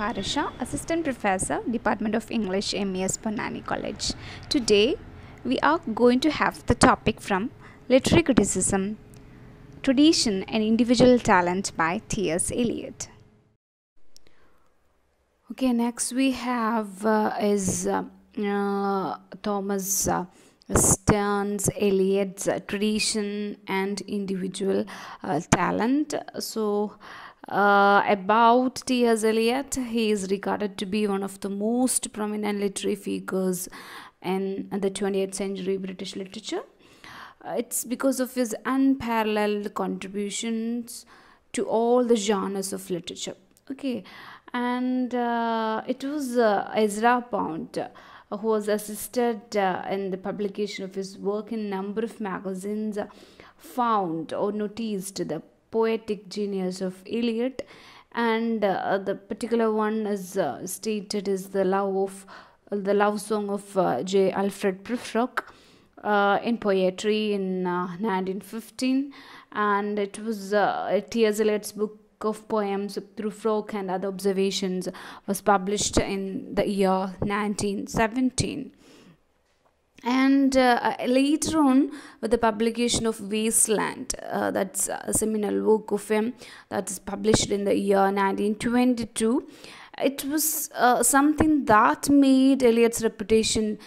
Farisha, Assistant Professor, Department of English, MES, Ponnani College. Today, we are going to have the topic from Literary Criticism, Tradition and Individual Talent by T.S. Eliot. Okay, next we have Thomas Stearns Eliot's Tradition and Individual Talent. About T.S. Eliot, he is regarded to be one of the most prominent literary figures in the 20th century British literature. It's because of his unparalleled contributions to all the genres of literature. Okay, and it was Ezra Pound who was assisted in the publication of his work in a number of magazines, found or noticed the poetic genius of Eliot, and the particular one is stated is the love song of J. Alfred Prufrock in poetry in 1915, and it was T.S. Eliot's book of poems Prufrock and Other Observations was published in the year 1917. And later on, with the publication of Wasteland, that's a seminal work of him that is published in the year 1922, it was something that made Eliot's reputation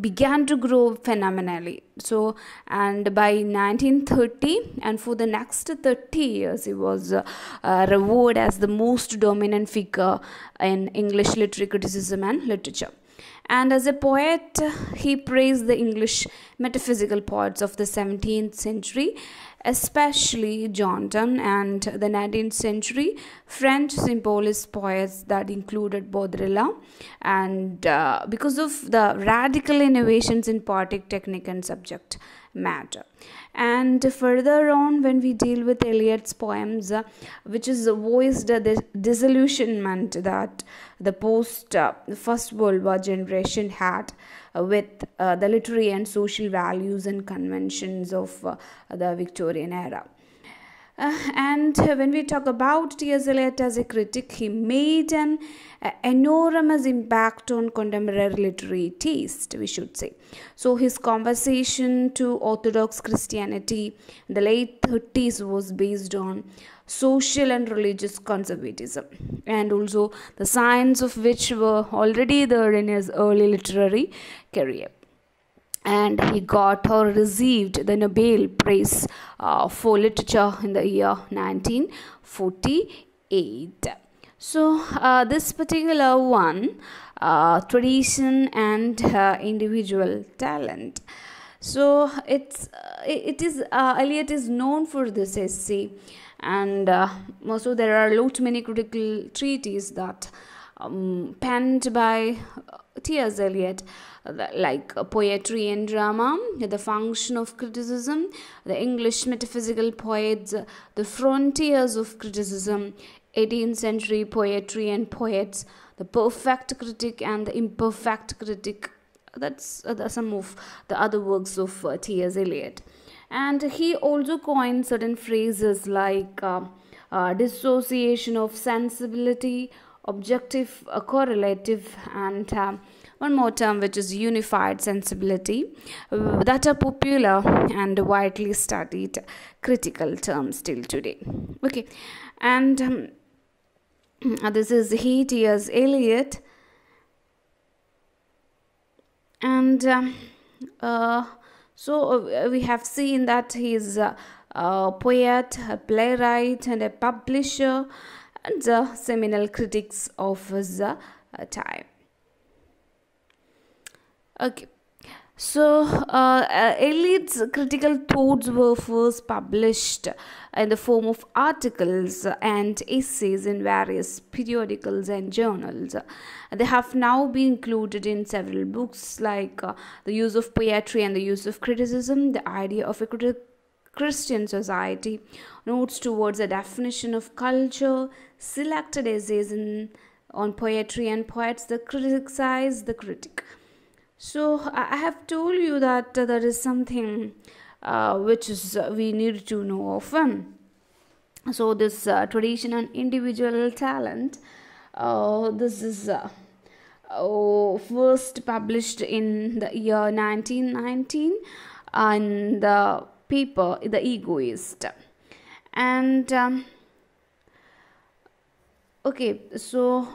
began to grow phenomenally. So, and by 1930, and for the next 30 years, he was revered as the most dominant figure in English literary criticism and literature. And as a poet, he praised the English metaphysical poets of the 17th century, especially John Donne, and the 19th century French symbolist poets that included Baudrillard, and because of the radical innovations in poetic technique and subject matter. And further on, when we deal with Eliot's poems, which is voiced the disillusionment that the post First World War generation had with the literary and social values and conventions of the Victorian era. And when we talk about T.S. Eliot as a critic, he made an enormous impact on contemporary literary taste, we should say. So his conversation to Orthodox Christianity in the late 30s was based on social and religious conservatism, and also the signs of which were already there in his early literary career. And he got or received the Nobel Prize for Literature in the year 1948. So this particular one, Tradition and Individual Talent. So it is Eliot is known for this essay, and also there are many critical treatises that penned by T.S. Eliot, like Poetry and Drama, The Function of Criticism, The English Metaphysical Poets, The Frontiers of Criticism, 18th Century Poetry and Poets, The Perfect Critic and The Imperfect Critic. That's some of the other works of T.S. Eliot. And he also coined certain phrases like dissociation of sensibility, objective correlative, and one more term which is unified sensibility, that are popular and widely studied critical terms till today. Okay, and this is T.S. Eliot, and so we have seen that he is a poet, a playwright, and a publisher, and seminal critics of his time. Okay, so Eliot's critical thoughts were first published in the form of articles and essays in various periodicals and journals. They have now been included in several books like The Use of Poetry and the Use of Criticism, The Idea of a Christian Society, Notes Towards a Definition of Culture, selected essays on poetry and poets that criticize the critic. So I have told you that there is something which is we need to know of. So this tradition and individual talent This is first published in the year 1919 in the paper The Egoist. And okay, so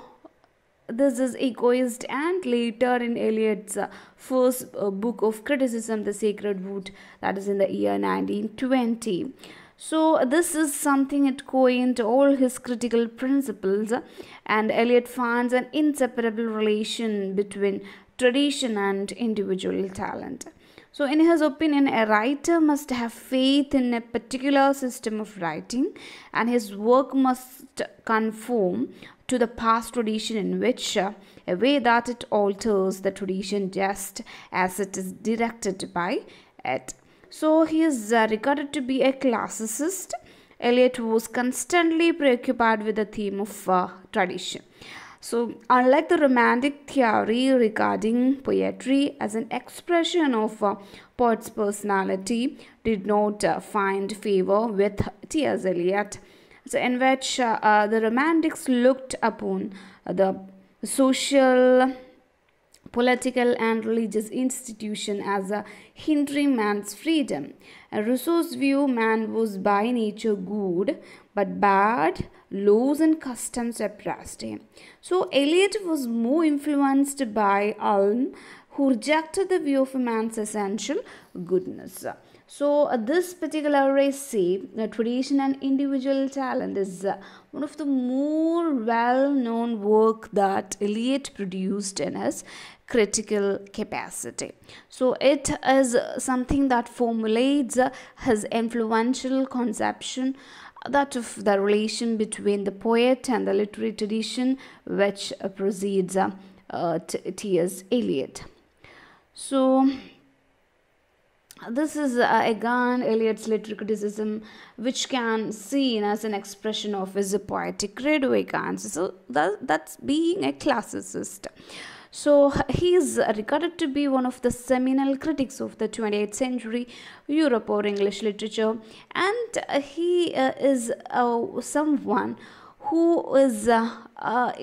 this is Egoist, and later in Eliot's first book of criticism, The Sacred Wood, that is in the year 1920. So this is something it coined all his critical principles, and Eliot finds an inseparable relation between tradition and individual talent. So, in his opinion, a writer must have faith in a particular system of writing, and his work must conform to the past tradition in which a way that it alters the tradition just as it is directed by it. So, he is regarded to be a classicist. Eliot was constantly preoccupied with the theme of tradition. So, unlike the Romantic theory regarding poetry as an expression of a poet's personality, did not find favor with T.S. Eliot, so in which the Romantics looked upon the social, political and religious institution as a hindering man's freedom. And Rousseau's view, man was by nature good, but bad laws and customs oppressed him. So Eliot was more influenced by Ulm, who rejected the view of a man's essential goodness. So this particular essay, Tradition and Individual Talent, is one of the more well-known work that Eliot produced in his critical capacity. So it is something that formulates his influential conception, that of the relation between the poet and the literary tradition which precedes T.S. Eliot. So this is again Eliot's literary criticism, which can seen as an expression of his poetic credo again. So that's being a classicist. So he is regarded to be one of the seminal critics of the 28th century Europe or English literature, and he is someone who is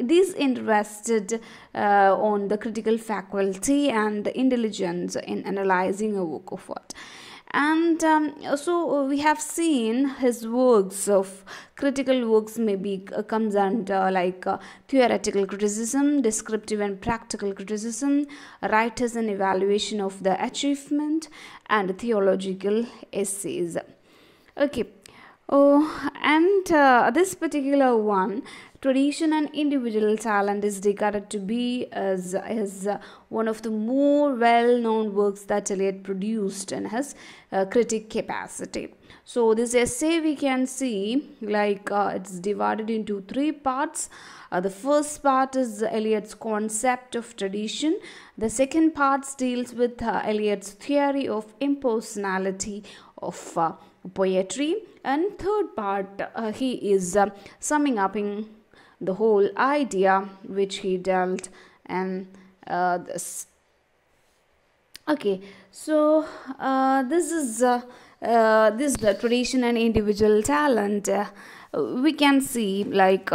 disinterested on the critical faculty and the intelligence in analyzing a work of art. And so we have seen his works of critical works maybe comes under like theoretical criticism, descriptive and practical criticism, writers and evaluation of the achievement, and theological essays. Okay. Oh, and this particular one, Tradition and Individual Talent, is regarded to be as one of the more well-known works that Eliot produced in his critic capacity. So this essay we can see like it's divided into three parts. The first part is Eliot's concept of tradition. The second part deals with Eliot's theory of impersonality of poetry, and third part he is summing up in the whole idea which he dealt in this. Okay, so this is the tradition and individual talent. We can see like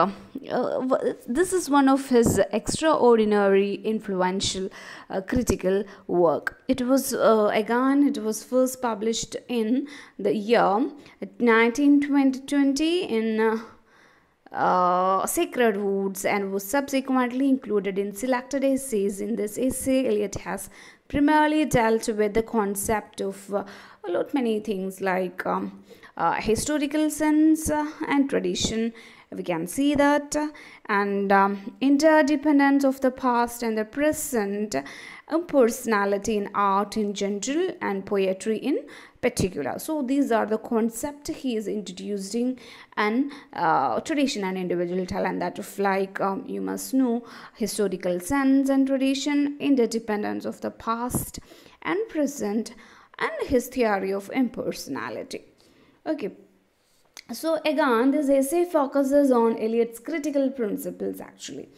this is one of his extraordinary influential critical work. It was first published in the year 1920 in Sacred Woods, and was subsequently included in selected essays. In this essay, Eliot has primarily dealt with the concept of a lot many things like historical sense and tradition. We can see that, and interdependence of the past and the present, personality in art in general and poetry in particular. So these are the concepts he is introducing, and tradition and individual talent, that of like you must know historical sense and tradition, interdependence of the past and present, and his theory of impersonality. Okay. So again, this essay focuses on Eliot's critical principles actually,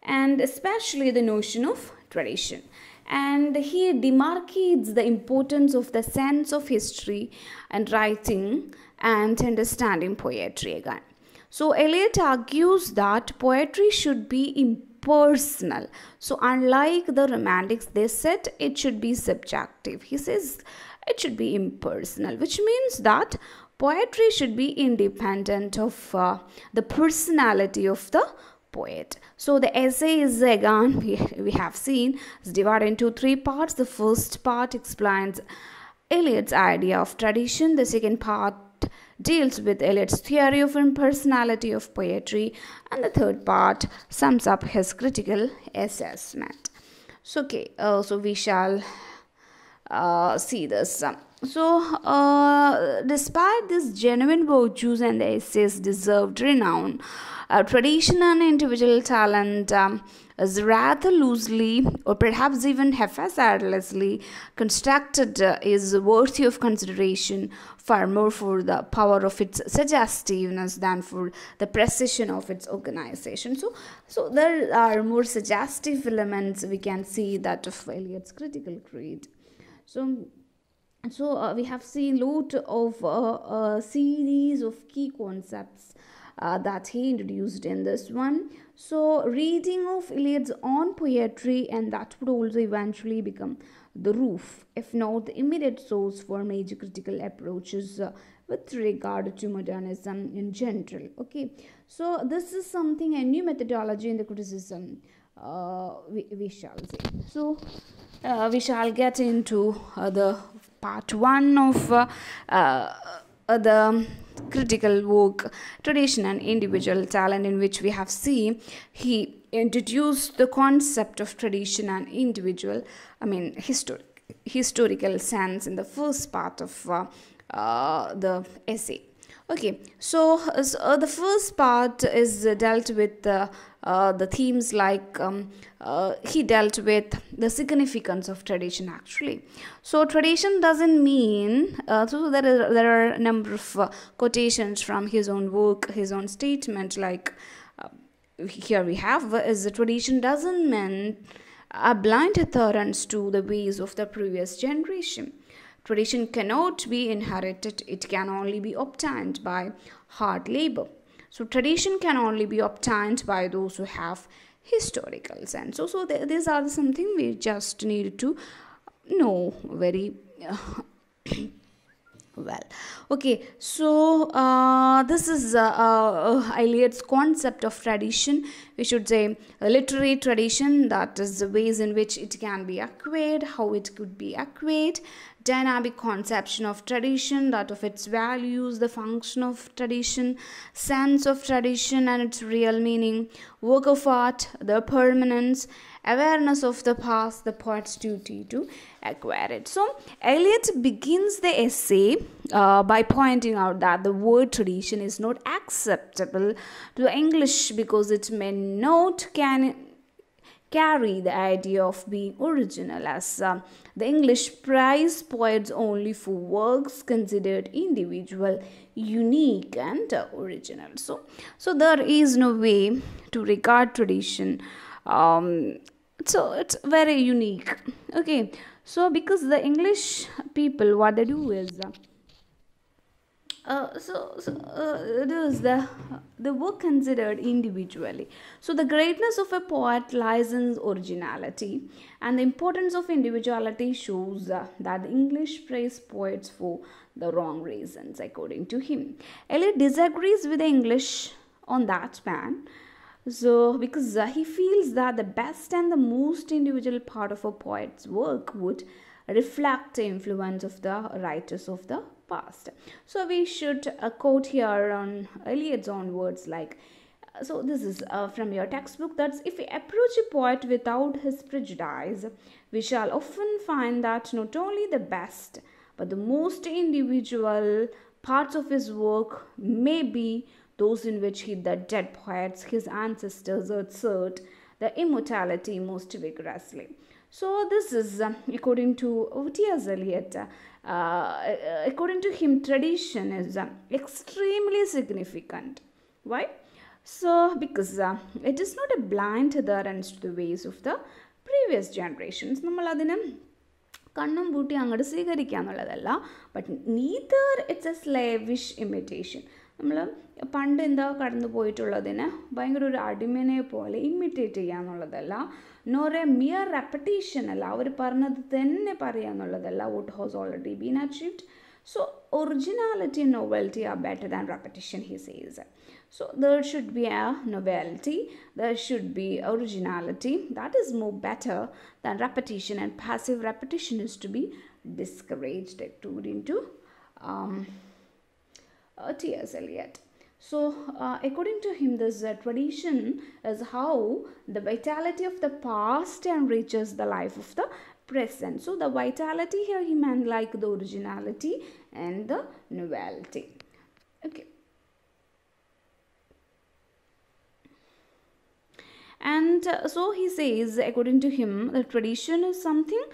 and especially the notion of tradition. And he demarcates the importance of the sense of history and writing and understanding poetry again. So Eliot argues that poetry should be impersonal. So unlike the romantics, they said it should be subjective. He says it should be impersonal, which means that poetry should be independent of the personality of the poet. So the essay is, again, we have seen, is divided into three parts. The first part explains Eliot's idea of tradition. The second part deals with Eliot's theory of impersonality of poetry, and the third part sums up his critical assessment. So okay, so we shall see this. Despite these genuine virtues and the essay's deserved renown, tradition and individual talent is rather loosely or perhaps even haphazardly constructed is worthy of consideration, far more for the power of its suggestiveness than for the precision of its organization. So there are more suggestive elements we can see that of Eliot's critical creed. So we have seen lot of a series of key concepts that he introduced in this one. So reading of Eliot's own poetry, and that would also eventually become the roof, if not the immediate source, for major critical approaches with regard to modernism in general. Okay, so this is something, a new methodology in the criticism, we shall see. So we shall get into the part one of the critical work, tradition and individual talent, in which we have seen he introduced the concept of tradition and individual, historical sense in the first part of the essay. Okay, so the first part is dealt with the themes like he dealt with the significance of tradition actually. So tradition doesn't mean, so there are a number of quotations from his own work, his own statement, like here we have is the tradition doesn't mean a blind adherence to the ways of the previous generation. Tradition cannot be inherited, it can only be obtained by hard labor. So tradition can only be obtained by those who have historical sense. So these are something we just need to know very well. Okay, so this is Eliot's concept of tradition. We should say a literary tradition, that is the ways in which it can be acquired, how it could be acquired, dynamic conception of tradition, that of its values, the function of tradition, sense of tradition and its real meaning, work of art, the permanence, awareness of the past, the poet's duty to acquire it. So Eliot begins the essay by pointing out that the word tradition is not acceptable to the English because it may not carry the idea of being original, as the English prize poets only for works considered individual, unique and original. So there is no way to regard tradition, so it's very unique. Okay, so because the English people, what they do is it is the work considered individually. So the greatness of a poet lies in originality, and the importance of individuality shows that the English praise poets for the wrong reasons, according to him. Eliot disagrees with the English on that span. So because he feels that the best and the most individual part of a poet's work would reflect the influence of the writers of the past. So we should quote here on Eliot's own words, like, so this is from your textbook, that's if we approach a poet without his prejudice, we shall often find that not only the best but the most individual parts of his work may be those in which the dead poets, his ancestors, assert the immortality most vigorously. So this is according to T.S. Eliot. According to him, tradition is extremely significant. Why? So because it is not a blind adherence to the ways of the previous generations. നമ്മൾ അതിനെ കണ്ണും പൂട്ടി അങ്ങോട്ട് സ്വീകരിക്കുക എന്നുള്ളതല്ല, but neither it's a slavish imitation. നമ്മൾ പണ്ട് എന്താ കടന്നു പോയിട്ടുള്ളതിന് ഭയങ്കര ഒരു അടിമനെ പോലെ ഇമിറ്റേറ്റ് ചെയ്യുക എന്നുള്ളതല്ല, നോർ എ മിയർ റെപ്പറ്റീഷൻ അല്ല, അവർ പറഞ്ഞത് തന്നെ പറയുക എന്നുള്ളതല്ല, what has already been achieved. So originality and novelty are better than repetition, he says. So there should be a novelty, there should be originality, that is more better than repetition, and passive repetition is to be discouraged, according to T.S. Eliot. So according to him, this tradition is how the vitality of the past enriches the life of the present. So the vitality here he meant like the originality and the novelty. Okay. And so he says, according to him, the tradition is something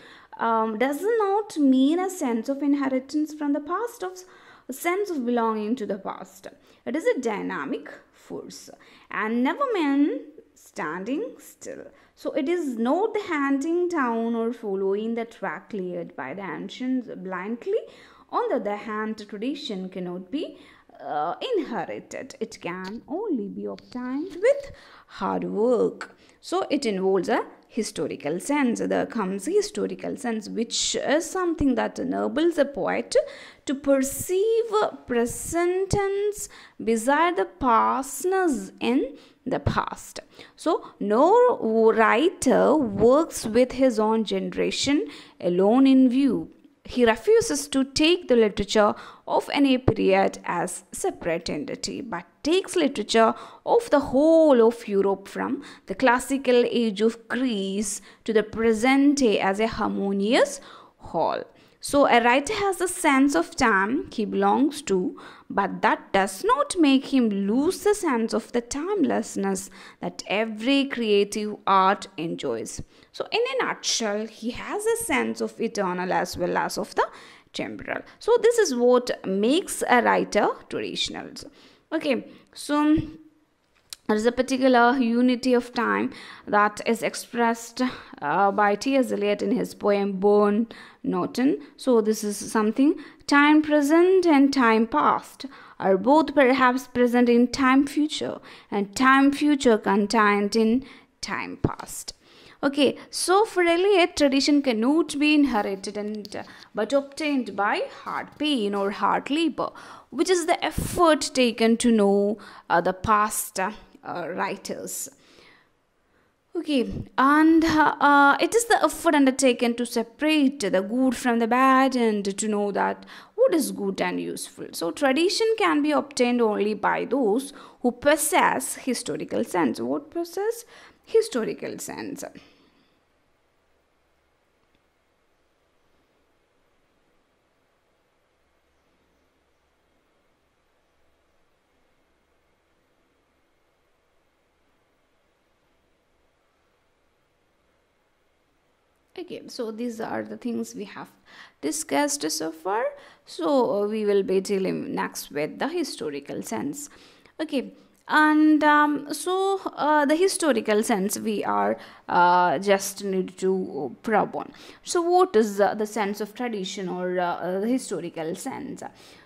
does not mean a sense of inheritance from the past, of a sense of belonging to the past. It is a dynamic force and never meant standing still. So it is not the handing down or following the track cleared by the ancients blindly. On the other hand, tradition cannot be inherited. It can only be obtained with hard work. So it involves a historical sense. There comes a historical sense, which is something that enables a poet to perceive present tense beside the pastness in the past. So no writer works with his own generation alone in view. He refuses to take the literature of any period as separate entity, but takes literature of the whole of Europe from the classical age of Greece to the present day as a harmonious whole. So a writer has a sense of time he belongs to, but that does not make him lose the sense of the timelessness that every creative art enjoys. So in a nutshell, he has a sense of eternal as well as of the temporal. So this is what makes a writer traditional. Okay, so there is a particular unity of time that is expressed by T.S. Eliot in his poem Burn Norton. So this is something, time present and time past are both perhaps present in time future, and time future contained in time past. Okay, so for Eliot, tradition cannot be inherited but obtained by hard pain or hard labor, which is the effort taken to know the past writers. Okay, and it is the effort undertaken to separate the good from the bad and to know that what is good and useful. So tradition can be obtained only by those who possess historical sense. What possess? Historical sense. Okay, so these are the things we have discussed so far. So we will be dealing next with the historical sense. Okay, and the historical sense we are just need to probe on. So what is the sense of tradition or the historical sense?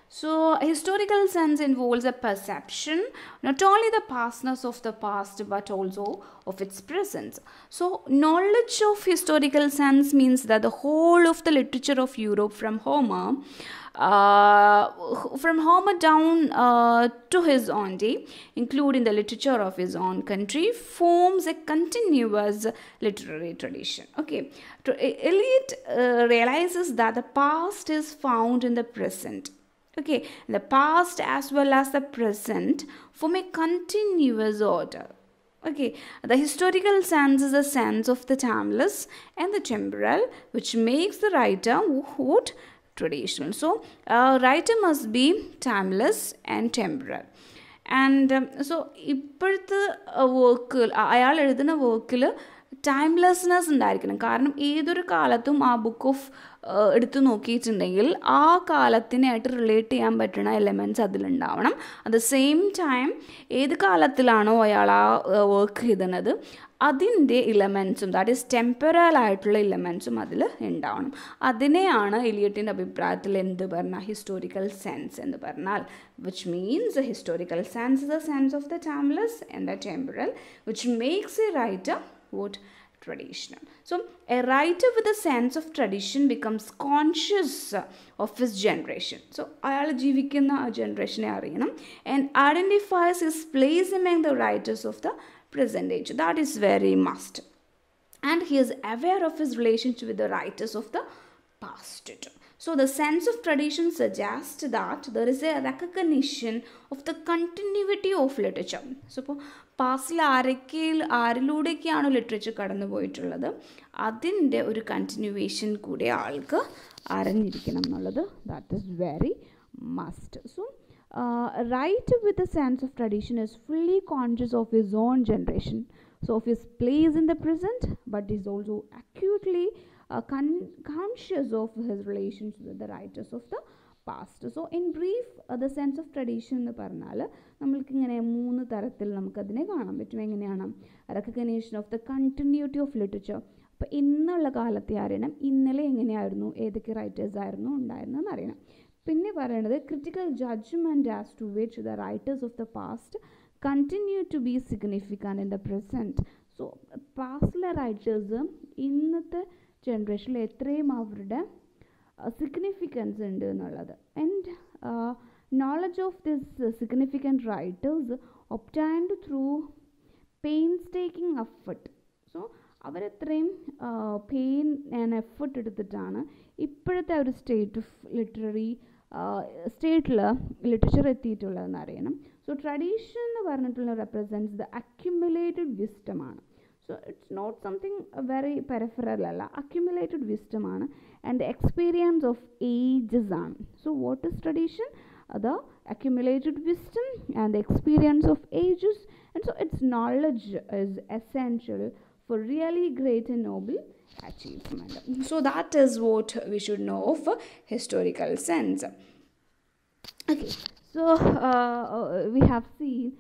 So historical sense involves a perception not only the pastness of the past but also of its presence. So knowledge of historical sense means that the whole of the literature of Europe from Homer down to his own day, including the literature of his own country, forms a continuous literary tradition. Okay, Eliot realizes that the past is found in the present. Okay, the past as well as the present form a continuous order. Okay, the historical sense is a sense of the timeless and the temporal, which makes the writer what? Traditional. So writer must be timeless and temporal. And so ഇപ്പോഴത്തെ വർക്കിൽ അയാൾ എഴുതുന്ന വർക്കിൽ ടൈംലെസ്നെസ് ഉണ്ടായിരിക്കണം. കാരണം ഏതൊരു കാലത്തും ആ ബുക്ക് ഓഫ് എടുത്തു നോക്കിയിട്ടുണ്ടെങ്കിൽ ആ കാലത്തിനായിട്ട് റിലേറ്റ് ചെയ്യാൻ പറ്റുന്ന എലമെൻറ്റ്സ് അതിലുണ്ടാവണം. അറ്റ് ദ സെയിം ടൈം ഏത് കാലത്തിലാണോ അയാൾ ആ വർക്ക് ചെയ്തത് അതിൻ്റെ ഇലമെൻറ്റ്സും, ദാറ്റ് ഈസ് ടെമ്പറൽ ആയിട്ടുള്ള ഇലമെൻറ്റ്സും അതിൽ ഉണ്ടാവണം. അതിനെയാണ് എലിയട്ടിൻ്റെ അഭിപ്രായത്തിൽ എന്ത് പറഞ്ഞാൽ ഹിസ്റ്റോറിക്കൽ സെൻസ് എന്ന് പറഞ്ഞാൽ. Which means historical sense is the sense of the timeless and the temporal which makes A writer what traditional. So a writer with a sense of tradition becomes conscious of his generation. So ayal jeevikkunna aa generation ariyana and identifies his place among the writers of the present age. That is very must. And he is aware of his relationship with the writers of the past. So the sense of tradition suggests that there is a recognition of the continuity of literature. So ഇപ്പോൾ പാസ്റ്റിൽ ആരിലൂടെയൊക്കെയാണോ literature കടന്നു പോയിട്ടുള്ളത് അതിൻ്റെ ഒരു continuation കൂടെ ആൾക്ക് അറിഞ്ഞിരിക്കണം എന്നുള്ളത് that is very must. So writer with a sense of tradition is fully conscious of his own generation, so of his place in the present, but is also acutely conscious of his relations with the writers of the past. So in brief, the sense of tradition എന്ന് പറഞ്ഞാൽ നമ്മൾക്കിങ്ങനെ 3 തരത്തിൽ നമുക്കതിനെ കാണാൻ പറ്റും. എങ്ങനെയാണ്? Recognition of the continuity of literature. അപ്പോൾ ഇന്നുള്ള കാലത്തെ അറിയണം, ഇന്നലെ എങ്ങനെയായിരുന്നു, ഏതൊക്കെ റൈറ്റേഴ്സ് ആയിരുന്നു ഉണ്ടായിരുന്നതെന്ന് അറിയണം. പിന്നെ പറയണത് critical judgement as to which the writers of the past continue to be significant in the present. So പാസ്റ്റിലെ റൈറ്റേഴ്സ് ഇന്നത്തെ ജനറേഷനിൽ എത്രയും അവരുടെ സിഗ്നിഫിക്കൻസ് ഉണ്ട് എന്നുള്ളത്. And knowledge of this significant writers obtained through painstaking effort. So അവരെത്രയും pain and effort എടുത്തിട്ടാണ് ഇപ്പോഴത്തെ ഒരു സ്റ്റേറ്റ് ഓഫ് ലിറ്റററി സ്റ്റേറ്റിൽ ലിറ്ററേച്ചർ എത്തിയിട്ടുള്ളതെന്ന് അറിയണം. സോ ട്രഡീഷൻ എന്ന് പറഞ്ഞിട്ടുള്ള റെപ്രസെൻറ്റ്സ് ദ അക്യുമുലേറ്റഡ് വിസ്റ്റമാണ്. So it's not something very peripheral അല്ല, അക്യുമുലേറ്റഡ് വിസ്റ്റമാണ് and the experience of ages ആണ്. So what is tradition? the accumulated wisdom and the experience of ages, and so its knowledge is essential for really great and noble achievement. So that is what we should know of historical sense. Okay, so we have seen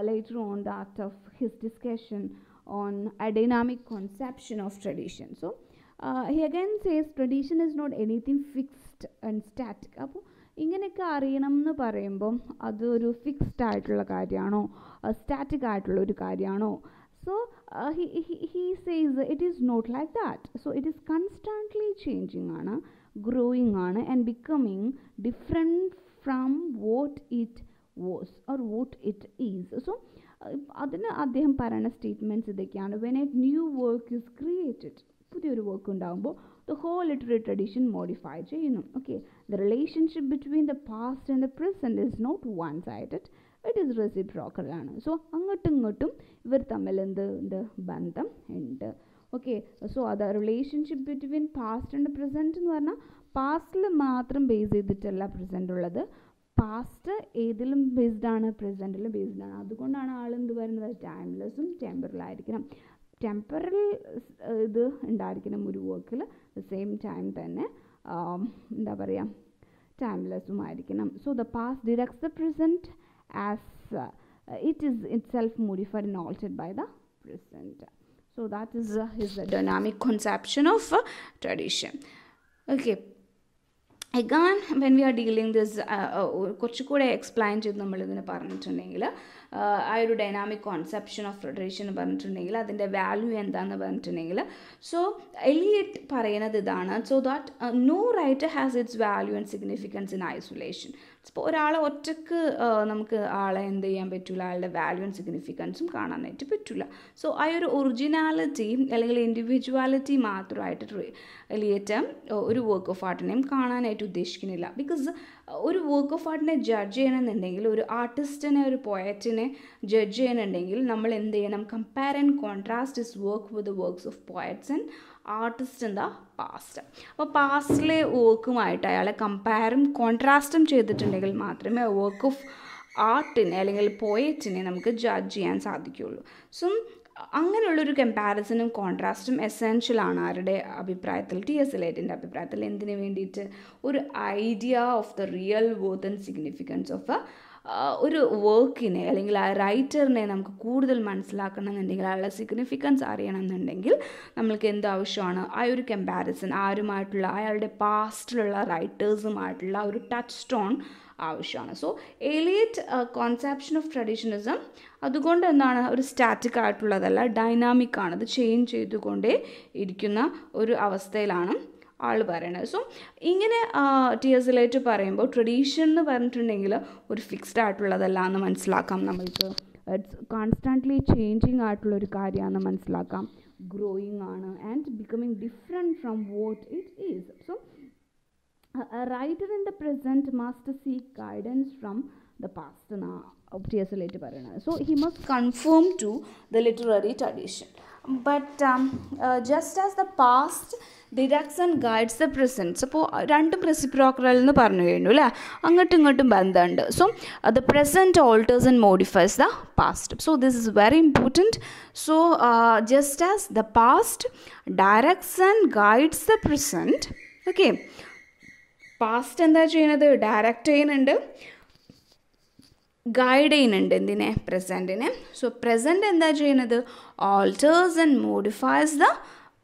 later on that of his discussion on a dynamic conception of tradition. So he again says tradition is not anything fixed and static. അപ്പോൾ ഇങ്ങനെയൊക്കെ അറിയണം എന്ന് പറയുമ്പം അതൊരു fixed ആയിട്ടുള്ള കാര്യമാണോ, static ആയിട്ടുള്ള ഒരു കാര്യമാണോ? So he says it is not like that. So it is constantly changing ആണ്, growing ആണ്, and becoming different from what it was or what it is. So അതിന് അദ്ദേഹം പറയുന്ന സ്റ്റേറ്റ്മെൻറ്റ്സ് ഇതൊക്കെയാണ്. when a new work is created, പുതിയൊരു work ഉണ്ടാകുമ്പോൾ the whole literary tradition modify ചെയ്യുന്നു. Okay, the relationship between the past and the present is not one-sided, it is reciprocal ആണ്. So അങ്ങോട്ടും ഇങ്ങോട്ടും ഇവർ തമ്മിൽ എന്ത് ബന്ധം ഉണ്ട്. ഓക്കെ, സോ അത് relationship between past and present എന്ന് പറഞ്ഞാൽ പാസ്റ്റിൽ മാത്രം ബേസ് ചെയ്തിട്ടല്ല പ്രസൻറ്റ് ഉള്ളത്, പാസ്റ്റ് ഏതിലും ബേസ്ഡ് ആണ്, പ്രസൻറ്റിലും ബേസ്ഡ് ആണ്. അതുകൊണ്ടാണ് ആളെന്ത് പറയുന്നത് ടൈംലെസ്സും ടെമ്പറലായിരിക്കണം. ടെമ്പറൽ ഇത് ഉണ്ടായിരിക്കണം ഒരു വർക്കിൽ, ദ സെയിം ടൈം തന്നെ എന്താ പറയുക ടൈംലെസ്സും ആയിരിക്കണം. So the past directs the present as it is itself modified and altered by the present. So that is his dynamic conception of tradition. Okay, again when we are dealing this കുറച്ചുകൂടെ explain ചെയ്ത് നമ്മളിതിനെ പറഞ്ഞിട്ടുണ്ടെങ്കിൽ ആ ഒരു dynamic Concepcion of tradition പറഞ്ഞിട്ടുണ്ടെങ്കിൽ അതിൻ്റെ value എന്താണെന്ന് പറഞ്ഞിട്ടുണ്ടെങ്കിൽ, സോ എലിയറ്റ് പറയുന്നത് ഇതാണ്. So that no writer has its value and significance in isolation. ഇപ്പോൾ ഒരാളെ ഒറ്റക്ക് നമുക്ക് ആളെ എന്ത് ചെയ്യാൻ പറ്റില്ല, ആളുടെ വാല്യൂ ആൻഡ് സിഗ്നിഫിക്കൻസും കാണാനായിട്ട് പറ്റില്ല. സോ ആ ഒരു ഒറിജിനാലിറ്റി അല്ലെങ്കിൽ ഇൻഡിവിജ്വാലിറ്റി മാത്രമായിട്ട് എലിയറ്റ് ഒരു വർക്ക് ഓഫ് ആർട്ടിനെയും കാണാനായിട്ട് ഉദ്ദേശിക്കുന്നില്ല. ബിക്കോസ് ഒരു വർക്ക് ഓഫ് ആർട്ടിനെ ജഡ്ജ് ചെയ്യണമെന്നുണ്ടെങ്കിൽ, ഒരു ആർട്ടിസ്റ്റിനെ ഒരു പോയറ്റിനെ ജഡ്ജ് ചെയ്യണമെന്നുണ്ടെങ്കിൽ നമ്മൾ എന്ത് ചെയ്യണം? Compare and contrast is work with the works of poets and artist in the past. അപ്പോൾ പാസ്റ്റിലെ വർക്കുമായിട്ട് അയാളെ കമ്പയറും കോൺട്രാസ്റ്റും ചെയ്തിട്ടുണ്ടെങ്കിൽ മാത്രമേ വർക്ക് ഓഫ് ആർട്ടിനെ അല്ലെങ്കിൽ പോയറ്റിനെ നമുക്ക് ജഡ്ജ് ചെയ്യാൻ സാധിക്കുകയുള്ളൂ. സോ അങ്ങനെയുള്ളൊരു കമ്പാരിസണും കോൺട്രാസ്റ്റും എസെൻഷ്യലാണ് ആരുടെ അഭിപ്രായത്തിൽ, ടി.എസ്. എലിയറ്റിൻ്റെ അഭിപ്രായത്തിൽ. എന്തിനു വേണ്ടിയിട്ട്? ഒരു idea of the real worth and significance of ഒരു വർക്കിനെ അല്ലെങ്കിൽ ആ റൈറ്ററിനെ നമുക്ക് കൂടുതൽ മനസ്സിലാക്കണമെന്നുണ്ടെങ്കിൽ, അയാളുടെ സിഗ്നിഫിക്കൻസ് അറിയണമെന്നുണ്ടെങ്കിൽ നമ്മൾക്ക് എന്താവശ്യമാണ്? ആ ഒരു കമ്പാരിസൺ, ആരുമായിട്ടുള്ള, അയാളുടെ പാസ്റ്റിലുള്ള റൈറ്റേഴ്സുമായിട്ടുള്ള ഒരു ടച്ച് സ്റ്റോൺ ആവശ്യമാണ്. സോ എലിയറ്റ് കോൺസെപ്ഷൻ ഓഫ് ട്രഡീഷനിസം അതുകൊണ്ട് എന്താണ്, ഒരു സ്റ്റാറ്റിക് ആയിട്ടുള്ളതല്ല, ഡൈനാമിക് ആണ്. അത് ചേഞ്ച് ചെയ്തുകൊണ്ടേ ഇരിക്കുന്ന ഒരു അവസ്ഥയിലാണ് ആൾ പറയണത്. സോ ഇങ്ങനെ ടി.എസ്. എലിയറ്റ് പറയുമ്പോൾ ട്രഡീഷൻ എന്ന് പറഞ്ഞിട്ടുണ്ടെങ്കിൽ ഒരു ഫിക്സ്ഡ് ആയിട്ടുള്ളതല്ല എന്ന് മനസ്സിലാക്കാം നമ്മൾക്ക്. ഇറ്റ്സ് കോൺസ്റ്റൻ്റ്ലി ചേഞ്ചിങ് ആയിട്ടുള്ളൊരു കാര്യമാണെന്ന് മനസ്സിലാക്കാം. ഗ്രോയിങ് ആണ് and becoming different from what it is. So a writer in the present must seek guidance from the past എന്നാണ് ടി.എസ്. എലിയറ്റ് പറയുന്നത്. So he must conform to the literary tradition. But just as the past directs and guides the present. അപ്പോൾ രണ്ടും reciprocal എന്ന് പറഞ്ഞു കഴിഞ്ഞു അല്ലേ, അങ്ങോട്ടും ഇങ്ങോട്ടും ബന്ധമുണ്ട്. So the present alters and modifies the past. So this is very important. So just as the past directs and guides the present, okay, past എന്താ ചെയ്യുന്നത്? ഡയറക്റ്റ് ചെയ്യുന്നുണ്ട്, ഗൈഡ് ചെയ്യുന്നുണ്ട്. എന്തിനെ? പ്രസൻറ്റിനെ. സോ പ്രസൻറ്റ് എന്താ ചെയ്യുന്നത്? Alters and modifies the